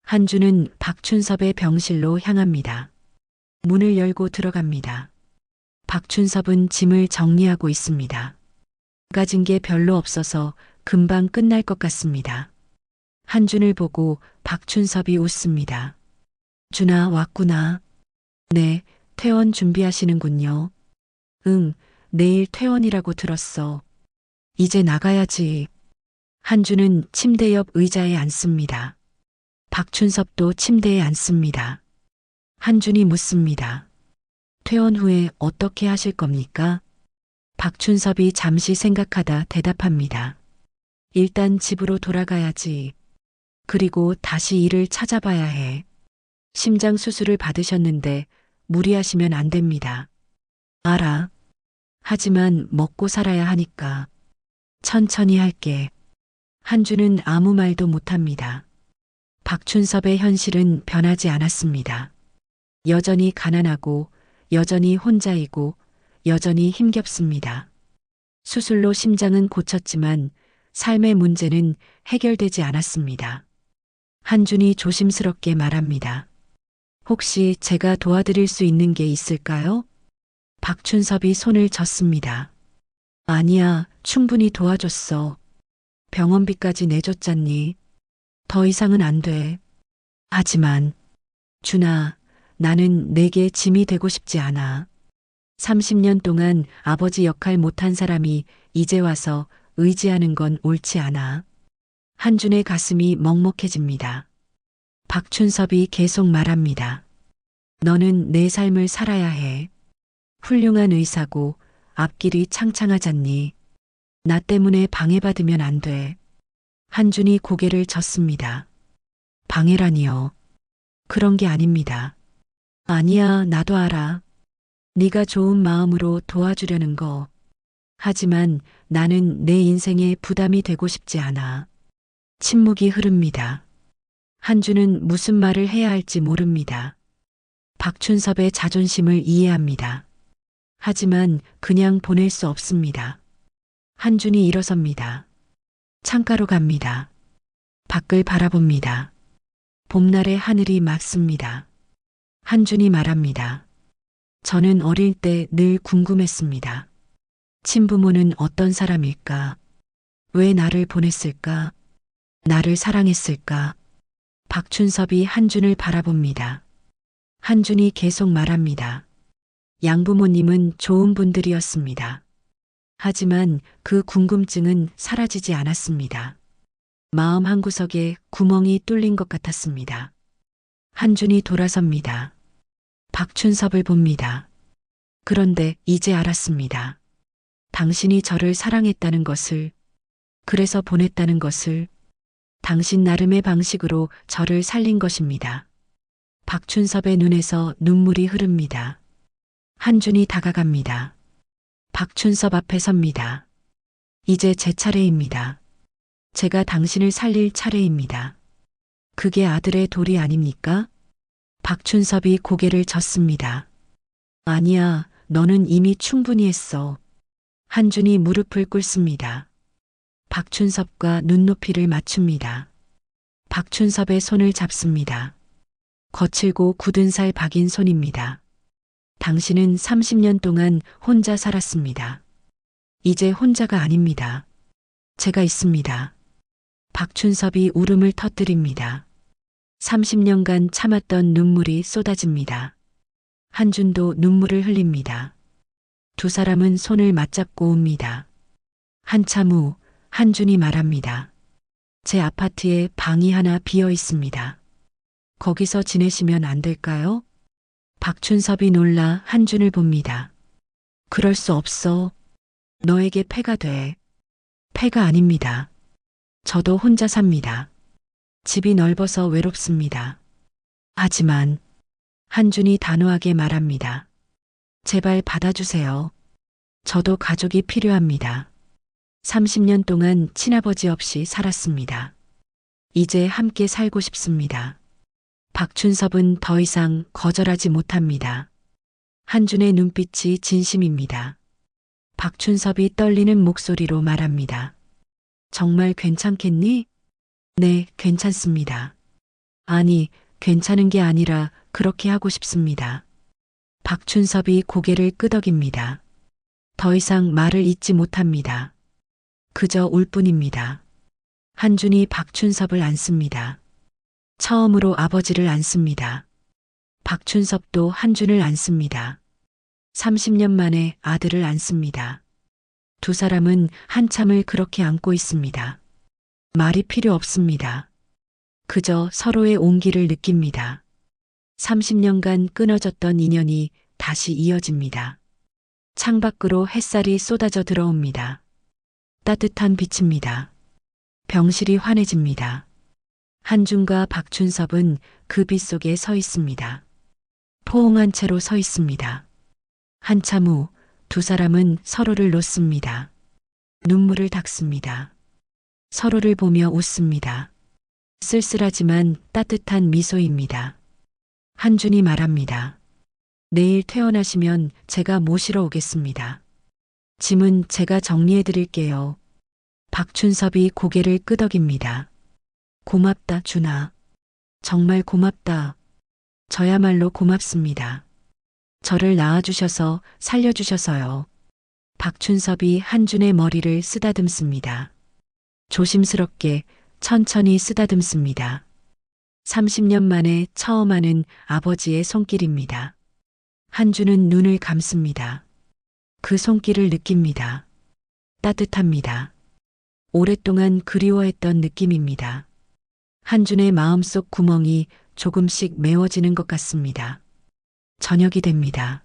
한준은 박춘섭의 병실로 향합니다. 문을 열고 들어갑니다. 박춘섭은 짐을 정리하고 있습니다. 가진 게 별로 없어서 금방 끝날 것 같습니다. 한준을 보고 박춘섭이 웃습니다. 준아, 왔구나. 네, 퇴원 준비하시는군요. 응, 내일 퇴원이라고 들었어. 이제 나가야지. 한준은 침대 옆 의자에 앉습니다. 박춘섭도 침대에 앉습니다. 한준이 묻습니다. 퇴원 후에 어떻게 하실 겁니까? 박춘섭이 잠시 생각하다 대답합니다. 일단 집으로 돌아가야지. 그리고 다시 일을 찾아봐야 해. 심장 수술을 받으셨는데 무리하시면 안 됩니다. 알아. 하지만 먹고 살아야 하니까. 천천히 할게. 한준은 아무 말도 못합니다. 박춘섭의 현실은 변하지 않았습니다. 여전히 가난하고 여전히 혼자이고 여전히 힘겹습니다. 수술로 심장은 고쳤지만 삶의 문제는 해결되지 않았습니다. 한준이 조심스럽게 말합니다. 혹시 제가 도와드릴 수 있는 게 있을까요? 박춘섭이 손을 젓습니다. 아니야, 충분히 도와줬어. 병원비까지 내줬잖니. 더 이상은 안 돼. 하지만 준아, 나는 내게 짐이 되고 싶지 않아. 30년 동안 아버지 역할 못한 사람이 이제 와서 의지하는 건 옳지 않아. 한준의 가슴이 먹먹해집니다. 박춘섭이 계속 말합니다. 너는 내 삶을 살아야 해. 훌륭한 의사고 앞길이 창창하잖니. 나 때문에 방해받으면 안 돼. 한준이 고개를 젓습니다. 방해라니요. 그런 게 아닙니다. 아니야, 나도 알아. 네가 좋은 마음으로 도와주려는 거. 하지만 나는 내 인생에 부담이 되고 싶지 않아. 침묵이 흐릅니다. 한준은 무슨 말을 해야 할지 모릅니다. 박춘섭의 자존심을 이해합니다. 하지만 그냥 보낼 수 없습니다. 한준이 일어섭니다. 창가로 갑니다. 밖을 바라봅니다. 봄날의 하늘이 맑습니다. 한준이 말합니다. 저는 어릴 때 늘 궁금했습니다. 친부모는 어떤 사람일까? 왜 나를 보냈을까? 나를 사랑했을까? 박춘섭이 한준을 바라봅니다. 한준이 계속 말합니다. 양부모님은 좋은 분들이었습니다. 하지만 그 궁금증은 사라지지 않았습니다. 마음 한구석에 구멍이 뚫린 것 같았습니다. 한준이 돌아섭니다. 박춘섭을 봅니다. 그런데 이제 알았습니다. 당신이 저를 사랑했다는 것을, 그래서 보냈다는 것을, 당신 나름의 방식으로 저를 살린 것입니다. 박춘섭의 눈에서 눈물이 흐릅니다. 한준이 다가갑니다. 박춘섭 앞에 섭니다. 이제 제 차례입니다. 제가 당신을 살릴 차례입니다. 그게 아들의 도리 아닙니까? 박춘섭이 고개를 젓습니다. 아니야, 너는 이미 충분히 했어. 한준이 무릎을 꿇습니다. 박춘섭과 눈높이를 맞춥니다. 박춘섭의 손을 잡습니다. 거칠고 굳은 살 박인 손입니다. 당신은 30년 동안 혼자 살았습니다. 이제 혼자가 아닙니다. 제가 있습니다. 박춘섭이 울음을 터뜨립니다. 30년간 참았던 눈물이 쏟아집니다. 한준도 눈물을 흘립니다. 두 사람은 손을 맞잡고 웁니다. 한참 후 한준이 말합니다. 제 아파트에 방이 하나 비어 있습니다. 거기서 지내시면 안 될까요? 박춘섭이 놀라 한준을 봅니다. 그럴 수 없어. 너에게 폐가 돼. 폐가 아닙니다. 저도 혼자 삽니다. 집이 넓어서 외롭습니다. 하지만 한준이 단호하게 말합니다. 제발 받아주세요. 저도 가족이 필요합니다. 30년 동안 친아버지 없이 살았습니다. 이제 함께 살고 싶습니다. 박춘섭은 더 이상 거절하지 못합니다. 한준의 눈빛이 진심입니다. 박춘섭이 떨리는 목소리로 말합니다. 정말 괜찮겠니? 네, 괜찮습니다. 아니, 괜찮은 게 아니라 그렇게 하고 싶습니다. 박춘섭이 고개를 끄덕입니다. 더 이상 말을 잇지 못합니다. 그저 울 뿐입니다. 한준이 박춘섭을 안습니다. 처음으로 아버지를 안습니다. 박춘섭도 한준을 안습니다. 30년 만에 아들을 안습니다. 두 사람은 한참을 그렇게 안고 있습니다. 말이 필요 없습니다. 그저 서로의 온기를 느낍니다. 30년간 끊어졌던 인연이 다시 이어집니다. 창밖으로 햇살이 쏟아져 들어옵니다. 따뜻한 빛입니다. 병실이 환해집니다. 한준과 박춘섭은 그 빛 속에 서 있습니다. 포옹한 채로 서 있습니다. 한참 후 두 사람은 서로를 놓습니다. 눈물을 닦습니다. 서로를 보며 웃습니다. 쓸쓸하지만 따뜻한 미소입니다. 한준이 말합니다. 내일 퇴원하시면 제가 모시러 오겠습니다. 짐은 제가 정리해 드릴게요. 박춘섭이 고개를 끄덕입니다. 고맙다, 준아. 정말 고맙다. 저야말로 고맙습니다. 저를 낳아주셔서 살려주셔서요. 박춘섭이 한준의 머리를 쓰다듬습니다. 조심스럽게 천천히 쓰다듬습니다. 30년 만에 처음 하는 아버지의 손길입니다. 한준은 눈을 감습니다. 그 손길을 느낍니다. 따뜻합니다. 오랫동안 그리워했던 느낌입니다. 한준의 마음속 구멍이 조금씩 메워지는 것 같습니다. 저녁이 됩니다.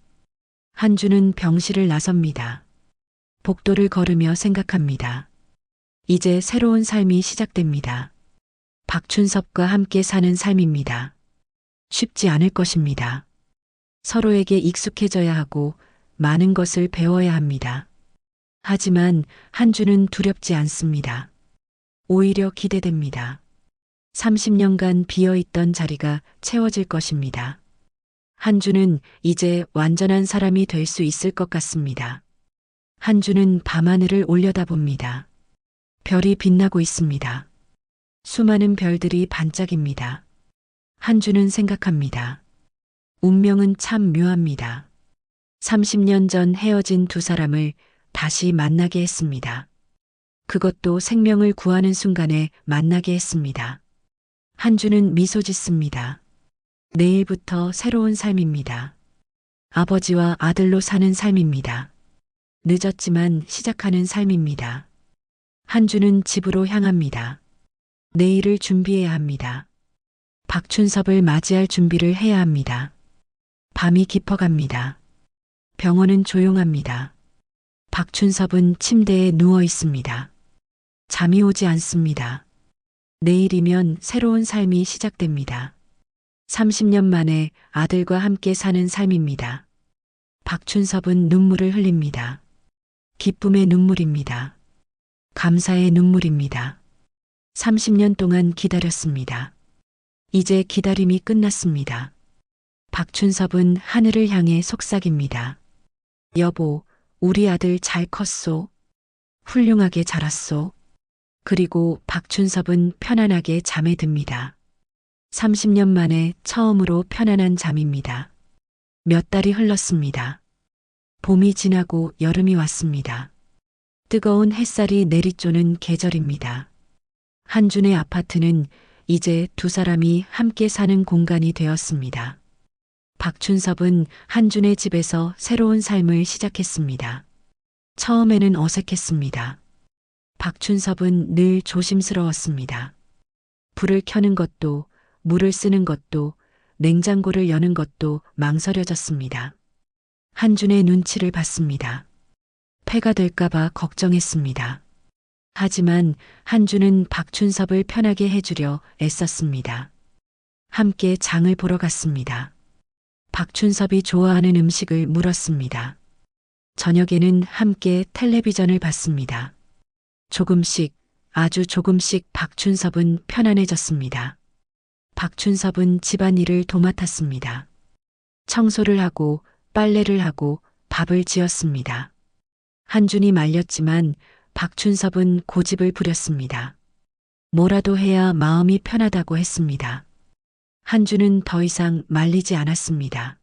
한준은 병실을 나섭니다. 복도를 걸으며 생각합니다. 이제 새로운 삶이 시작됩니다. 박춘섭과 함께 사는 삶입니다. 쉽지 않을 것입니다. 서로에게 익숙해져야 하고 많은 것을 배워야 합니다. 하지만 한준은 두렵지 않습니다. 오히려 기대됩니다. 30년간 비어있던 자리가 채워질 것입니다. 한준은 이제 완전한 사람이 될 수 있을 것 같습니다. 한준은 밤하늘을 올려다봅니다. 별이 빛나고 있습니다. 수많은 별들이 반짝입니다. 한준은 생각합니다. 운명은 참 묘합니다. 30년 전 헤어진 두 사람을 다시 만나게 했습니다. 그것도 생명을 구하는 순간에 만나게 했습니다. 한주는 미소 짓습니다. 내일부터 새로운 삶입니다. 아버지와 아들로 사는 삶입니다. 늦었지만 시작하는 삶입니다. 한주는 집으로 향합니다. 내일을 준비해야 합니다. 박춘섭을 맞이할 준비를 해야 합니다. 밤이 깊어갑니다. 병원은 조용합니다. 박춘섭은 침대에 누워 있습니다. 잠이 오지 않습니다. 내일이면 새로운 삶이 시작됩니다. 30년 만에 아들과 함께 사는 삶입니다. 박춘섭은 눈물을 흘립니다. 기쁨의 눈물입니다. 감사의 눈물입니다. 30년 동안 기다렸습니다. 이제 기다림이 끝났습니다. 박춘섭은 하늘을 향해 속삭입니다. 여보, 우리 아들 잘 컸소. 훌륭하게 자랐소. 그리고 박춘섭은 편안하게 잠에 듭니다. 30년 만에 처음으로 편안한 잠입니다. 몇 달이 흘렀습니다. 봄이 지나고 여름이 왔습니다. 뜨거운 햇살이 내리쬐는 계절입니다. 한준의 아파트는 이제 두 사람이 함께 사는 공간이 되었습니다. 박춘섭은 한준의 집에서 새로운 삶을 시작했습니다. 처음에는 어색했습니다. 박춘섭은 늘 조심스러웠습니다. 불을 켜는 것도, 물을 쓰는 것도, 냉장고를 여는 것도 망설여졌습니다. 한준의 눈치를 봤습니다. 폐가 될까봐 걱정했습니다. 하지만 한준은 박춘섭을 편하게 해주려 애썼습니다. 함께 장을 보러 갔습니다. 박춘섭이 좋아하는 음식을 물었습니다. 저녁에는 함께 텔레비전을 봤습니다. 조금씩, 아주 조금씩 박춘섭은 편안해졌습니다. 박춘섭은 집안일을 도맡았습니다. 청소를 하고 빨래를 하고 밥을 지었습니다. 한준이 말렸지만 박춘섭은 고집을 부렸습니다. 뭐라도 해야 마음이 편하다고 했습니다. 한준은 더 이상 말리지 않았습니다.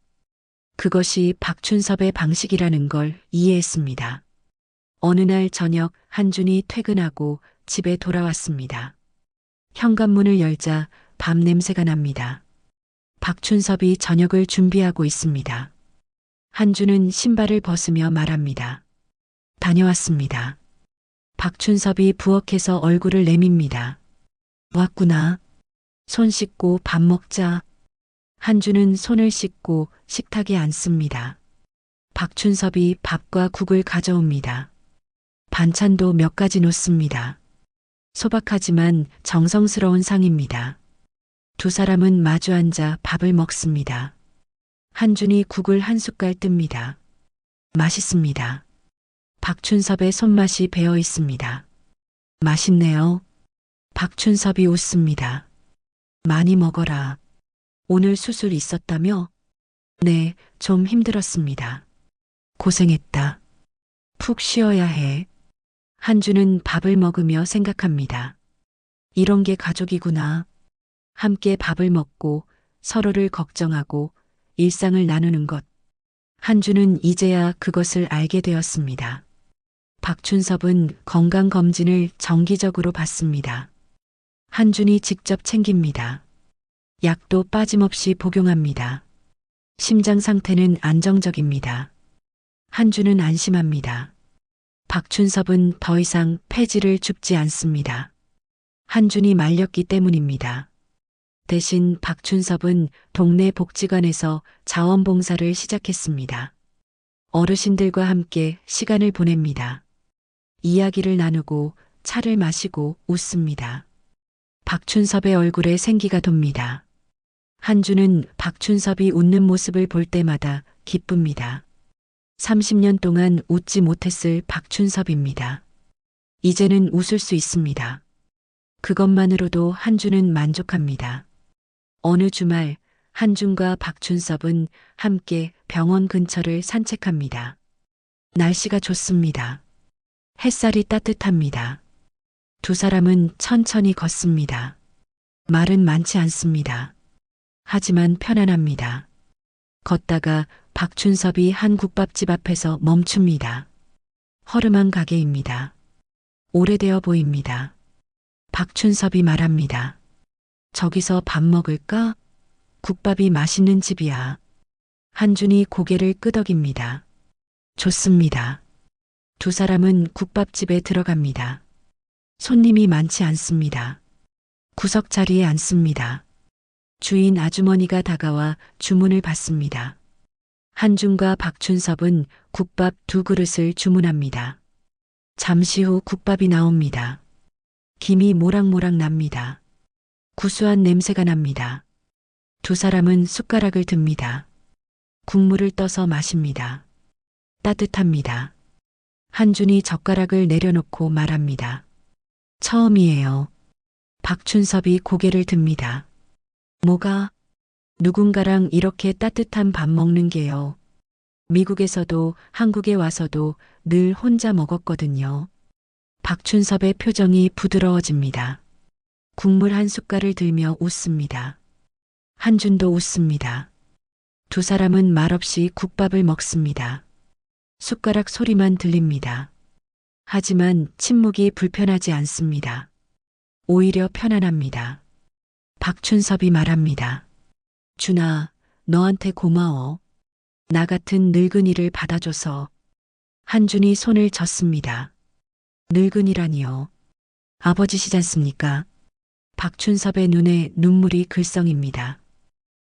그것이 박춘섭의 방식이라는 걸 이해했습니다. 어느 날 저녁 한준이 퇴근하고 집에 돌아왔습니다. 현관문을 열자 밥 냄새가 납니다. 박춘섭이 저녁을 준비하고 있습니다. 한준은 신발을 벗으며 말합니다. 다녀왔습니다. 박춘섭이 부엌에서 얼굴을 내밉니다. 왔구나. 손 씻고 밥 먹자. 한준은 손을 씻고 식탁에 앉습니다. 박춘섭이 밥과 국을 가져옵니다. 반찬도 몇 가지 놓습니다. 소박하지만 정성스러운 상입니다. 두 사람은 마주 앉아 밥을 먹습니다. 한준이 국을 한 숟갈 뜹니다. 맛있습니다. 박춘섭의 손맛이 배어 있습니다. 맛있네요. 박춘섭이 웃습니다. 많이 먹어라. 오늘 수술 있었다며? 네, 좀 힘들었습니다. 고생했다. 푹 쉬어야 해. 한준은 밥을 먹으며 생각합니다. 이런 게 가족이구나. 함께 밥을 먹고 서로를 걱정하고 일상을 나누는 것. 한준은 이제야 그것을 알게 되었습니다. 박춘섭은 건강검진을 정기적으로 받습니다. 한준이 직접 챙깁니다. 약도 빠짐없이 복용합니다. 심장 상태는 안정적입니다. 한준은 안심합니다. 박춘섭은 더 이상 폐지를 줍지 않습니다. 한준이 말렸기 때문입니다. 대신 박춘섭은 동네 복지관에서 자원봉사를 시작했습니다. 어르신들과 함께 시간을 보냅니다. 이야기를 나누고 차를 마시고 웃습니다. 박춘섭의 얼굴에 생기가 돕니다. 한준은 박춘섭이 웃는 모습을 볼 때마다 기쁩니다. 30년 동안 웃지 못했을 박춘섭입니다. 이제는 웃을 수 있습니다. 그것만으로도 한준은 만족합니다. 어느 주말 한준과 박춘섭은 함께 병원 근처를 산책합니다. 날씨가 좋습니다. 햇살이 따뜻합니다. 두 사람은 천천히 걷습니다. 말은 많지 않습니다. 하지만 편안합니다. 걷다가 박춘섭이 한 국밥집 앞에서 멈춥니다. 허름한 가게입니다. 오래되어 보입니다. 박춘섭이 말합니다. 저기서 밥 먹을까? 국밥이 맛있는 집이야. 한준이 고개를 끄덕입니다. 좋습니다. 두 사람은 국밥집에 들어갑니다. 손님이 많지 않습니다. 구석 자리에 앉습니다. 주인 아주머니가 다가와 주문을 받습니다. 한준과 박춘섭은 국밥 2그릇을 주문합니다. 잠시 후 국밥이 나옵니다. 김이 모락모락 납니다. 구수한 냄새가 납니다. 두 사람은 숟가락을 듭니다. 국물을 떠서 마십니다. 따뜻합니다. 한준이 젓가락을 내려놓고 말합니다. 처음이에요. 박춘섭이 고개를 듭니다. 뭐가? 누군가랑 이렇게 따뜻한 밥 먹는 게요. 미국에서도 한국에 와서도 늘 혼자 먹었거든요. 박춘섭의 표정이 부드러워집니다. 국물 한 숟갈을 들며 웃습니다. 한준도 웃습니다. 두 사람은 말없이 국밥을 먹습니다. 숟가락 소리만 들립니다. 하지만 침묵이 불편하지 않습니다. 오히려 편안합니다. 박춘섭이 말합니다. 준아, 너한테 고마워. 나 같은 늙은이를 받아줘서. 한준이 손을 젓습니다. 늙은이라니요. 아버지시잖습니까? 박춘섭의 눈에 눈물이 글썽입니다.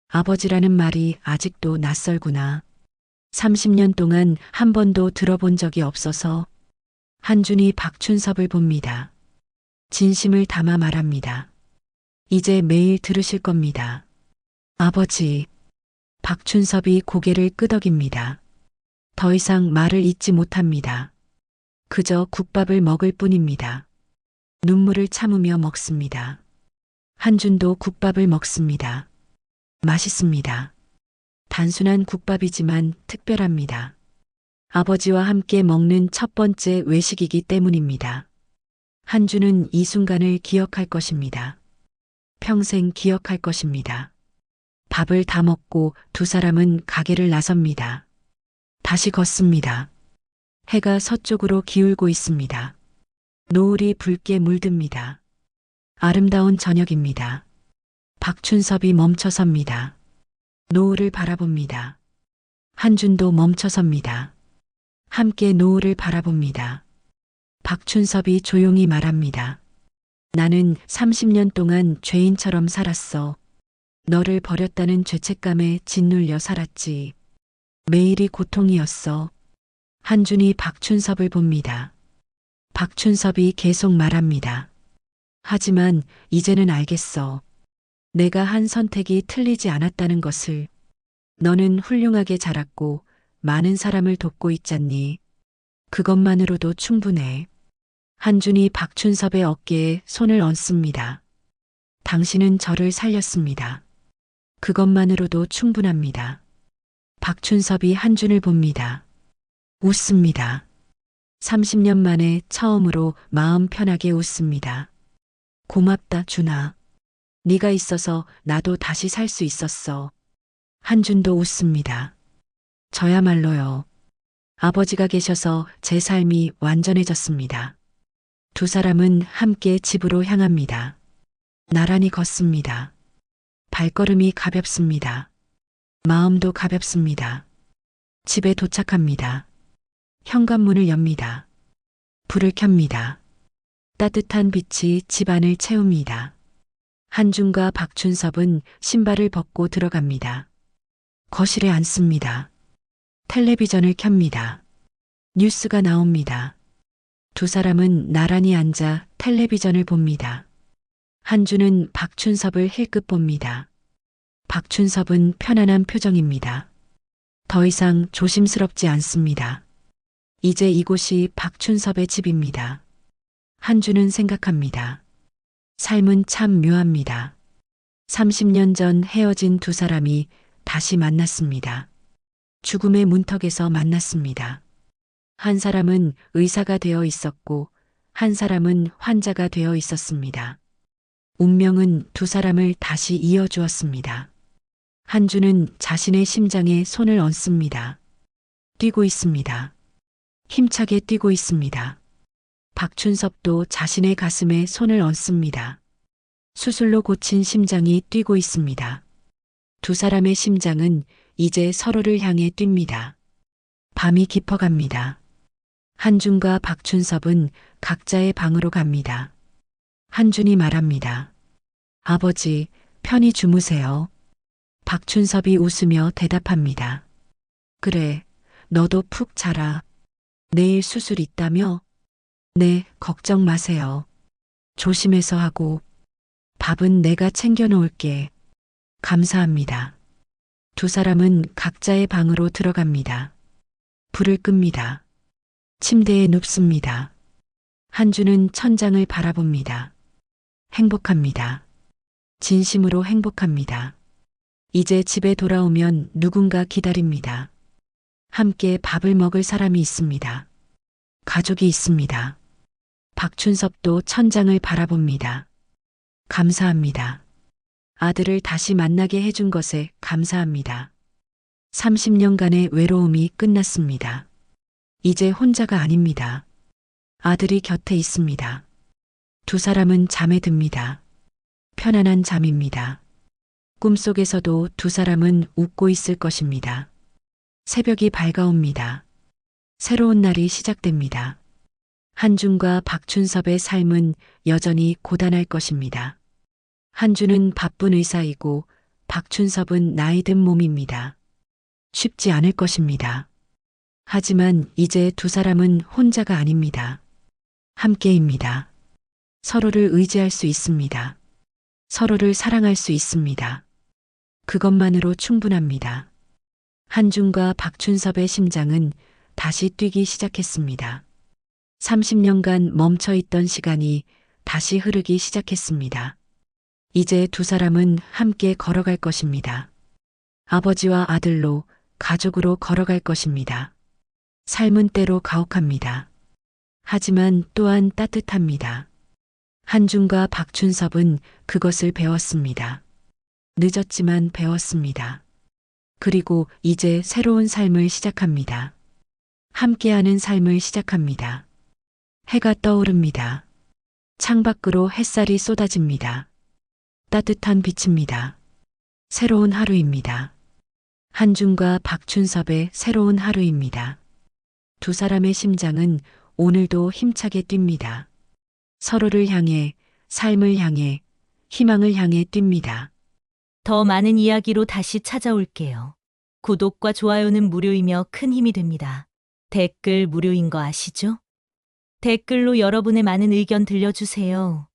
아버지라는 말이 아직도 낯설구나. 30년 동안 한 번도 들어본 적이 없어서. 한준이 박춘섭을 봅니다. 진심을 담아 말합니다. 이제 매일 들으실 겁니다. 아버지. 박춘섭이 고개를 끄덕입니다. 더 이상 말을 잇지 못합니다. 그저 국밥을 먹을 뿐입니다. 눈물을 참으며 먹습니다. 한준도 국밥을 먹습니다. 맛있습니다. 단순한 국밥이지만 특별합니다. 아버지와 함께 먹는 첫 번째 외식이기 때문입니다. 한준은 이 순간을 기억할 것입니다. 평생 기억할 것입니다. 밥을 다 먹고 두 사람은 가게를 나섭니다. 다시 걷습니다. 해가 서쪽으로 기울고 있습니다. 노을이 붉게 물듭니다. 아름다운 저녁입니다. 박춘섭이 멈춰섭니다. 노을을 바라봅니다. 한준도 멈춰섭니다. 함께 노을을 바라봅니다. 박춘섭이 조용히 말합니다. 나는 30년 동안 죄인처럼 살았어. 너를 버렸다는 죄책감에 짓눌려 살았지. 매일이 고통이었어. 한준이 박춘섭을 봅니다. 박춘섭이 계속 말합니다. 하지만 이제는 알겠어. 내가 한 선택이 틀리지 않았다는 것을. 너는 훌륭하게 자랐고 많은 사람을 돕고 있잖니. 그것만으로도 충분해. 한준이 박춘섭의 어깨에 손을 얹습니다. 당신은 저를 살렸습니다. 그것만으로도 충분합니다. 박춘섭이 한준을 봅니다. 웃습니다. 30년 만에 처음으로 마음 편하게 웃습니다. 고맙다, 준아. 네가 있어서 나도 다시 살 수 있었어. 한준도 웃습니다. 저야말로요. 아버지가 계셔서 제 삶이 완전해졌습니다. 두 사람은 함께 집으로 향합니다. 나란히 걷습니다. 발걸음이 가볍습니다. 마음도 가볍습니다. 집에 도착합니다. 현관문을 엽니다. 불을 켭니다. 따뜻한 빛이 집안을 채웁니다. 한준과 박춘섭은 신발을 벗고 들어갑니다. 거실에 앉습니다. 텔레비전을 켭니다. 뉴스가 나옵니다. 두 사람은 나란히 앉아 텔레비전을 봅니다. 한준은 박춘섭을 힐끗 봅니다. 박춘섭은 편안한 표정입니다. 더 이상 조심스럽지 않습니다. 이제 이곳이 박춘섭의 집입니다. 한준은 생각합니다. 삶은 참 묘합니다. 30년 전 헤어진 두 사람이 다시 만났습니다. 죽음의 문턱에서 만났습니다. 한 사람은 의사가 되어 있었고 한 사람은 환자가 되어 있었습니다. 운명은 두 사람을 다시 이어주었습니다. 한준은 자신의 심장에 손을 얹습니다. 뛰고 있습니다. 힘차게 뛰고 있습니다. 박춘섭도 자신의 가슴에 손을 얹습니다. 수술로 고친 심장이 뛰고 있습니다. 두 사람의 심장은 이제 서로를 향해 뜁니다. 밤이 깊어갑니다. 한준과 박춘섭은 각자의 방으로 갑니다. 한준이 말합니다. 아버지, 편히 주무세요. 박춘섭이 웃으며 대답합니다. 그래, 너도 푹 자라. 내일 수술 있다며? 네, 걱정 마세요. 조심해서 하고. 밥은 내가 챙겨 놓을게. 감사합니다. 두 사람은 각자의 방으로 들어갑니다. 불을 끕니다. 침대에 눕습니다. 한주는 천장을 바라봅니다. 행복합니다. 진심으로 행복합니다. 이제 집에 돌아오면 누군가 기다립니다. 함께 밥을 먹을 사람이 있습니다. 가족이 있습니다. 박춘섭도 천장을 바라봅니다. 감사합니다. 아들을 다시 만나게 해준 것에 감사합니다. 30년간의 외로움이 끝났습니다. 이제 혼자가 아닙니다. 아들이 곁에 있습니다. 두 사람은 잠에 듭니다. 편안한 잠입니다. 꿈속에서도 두 사람은 웃고 있을 것입니다. 새벽이 밝아옵니다. 새로운 날이 시작됩니다. 한준과 박춘섭의 삶은 여전히 고단할 것입니다. 한준은 바쁜 의사이고 박춘섭은 나이 든 몸입니다. 쉽지 않을 것입니다. 하지만 이제 두 사람은 혼자가 아닙니다. 함께입니다. 서로를 의지할 수 있습니다. 서로를 사랑할 수 있습니다. 그것만으로 충분합니다. 한준과 박춘섭의 심장은 다시 뛰기 시작했습니다. 30년간 멈춰있던 시간이 다시 흐르기 시작했습니다. 이제 두 사람은 함께 걸어갈 것입니다. 아버지와 아들로 가족으로 걸어갈 것입니다. 삶은 때로 가혹합니다. 하지만 또한 따뜻합니다. 한준과 박춘섭은 그것을 배웠습니다. 늦었지만 배웠습니다. 그리고 이제 새로운 삶을 시작합니다. 함께하는 삶을 시작합니다. 해가 떠오릅니다. 창밖으로 햇살이 쏟아집니다. 따뜻한 빛입니다. 새로운 하루입니다. 한준과 박춘섭의 새로운 하루입니다. 두 사람의 심장은 오늘도 힘차게 뜁니다. 서로를 향해, 삶을 향해, 희망을 향해 뜁니다. 더 많은 이야기로 다시 찾아올게요. 구독과 좋아요는 무료이며 큰 힘이 됩니다. 댓글 무료인 거 아시죠? 댓글로 여러분의 많은 의견 들려주세요.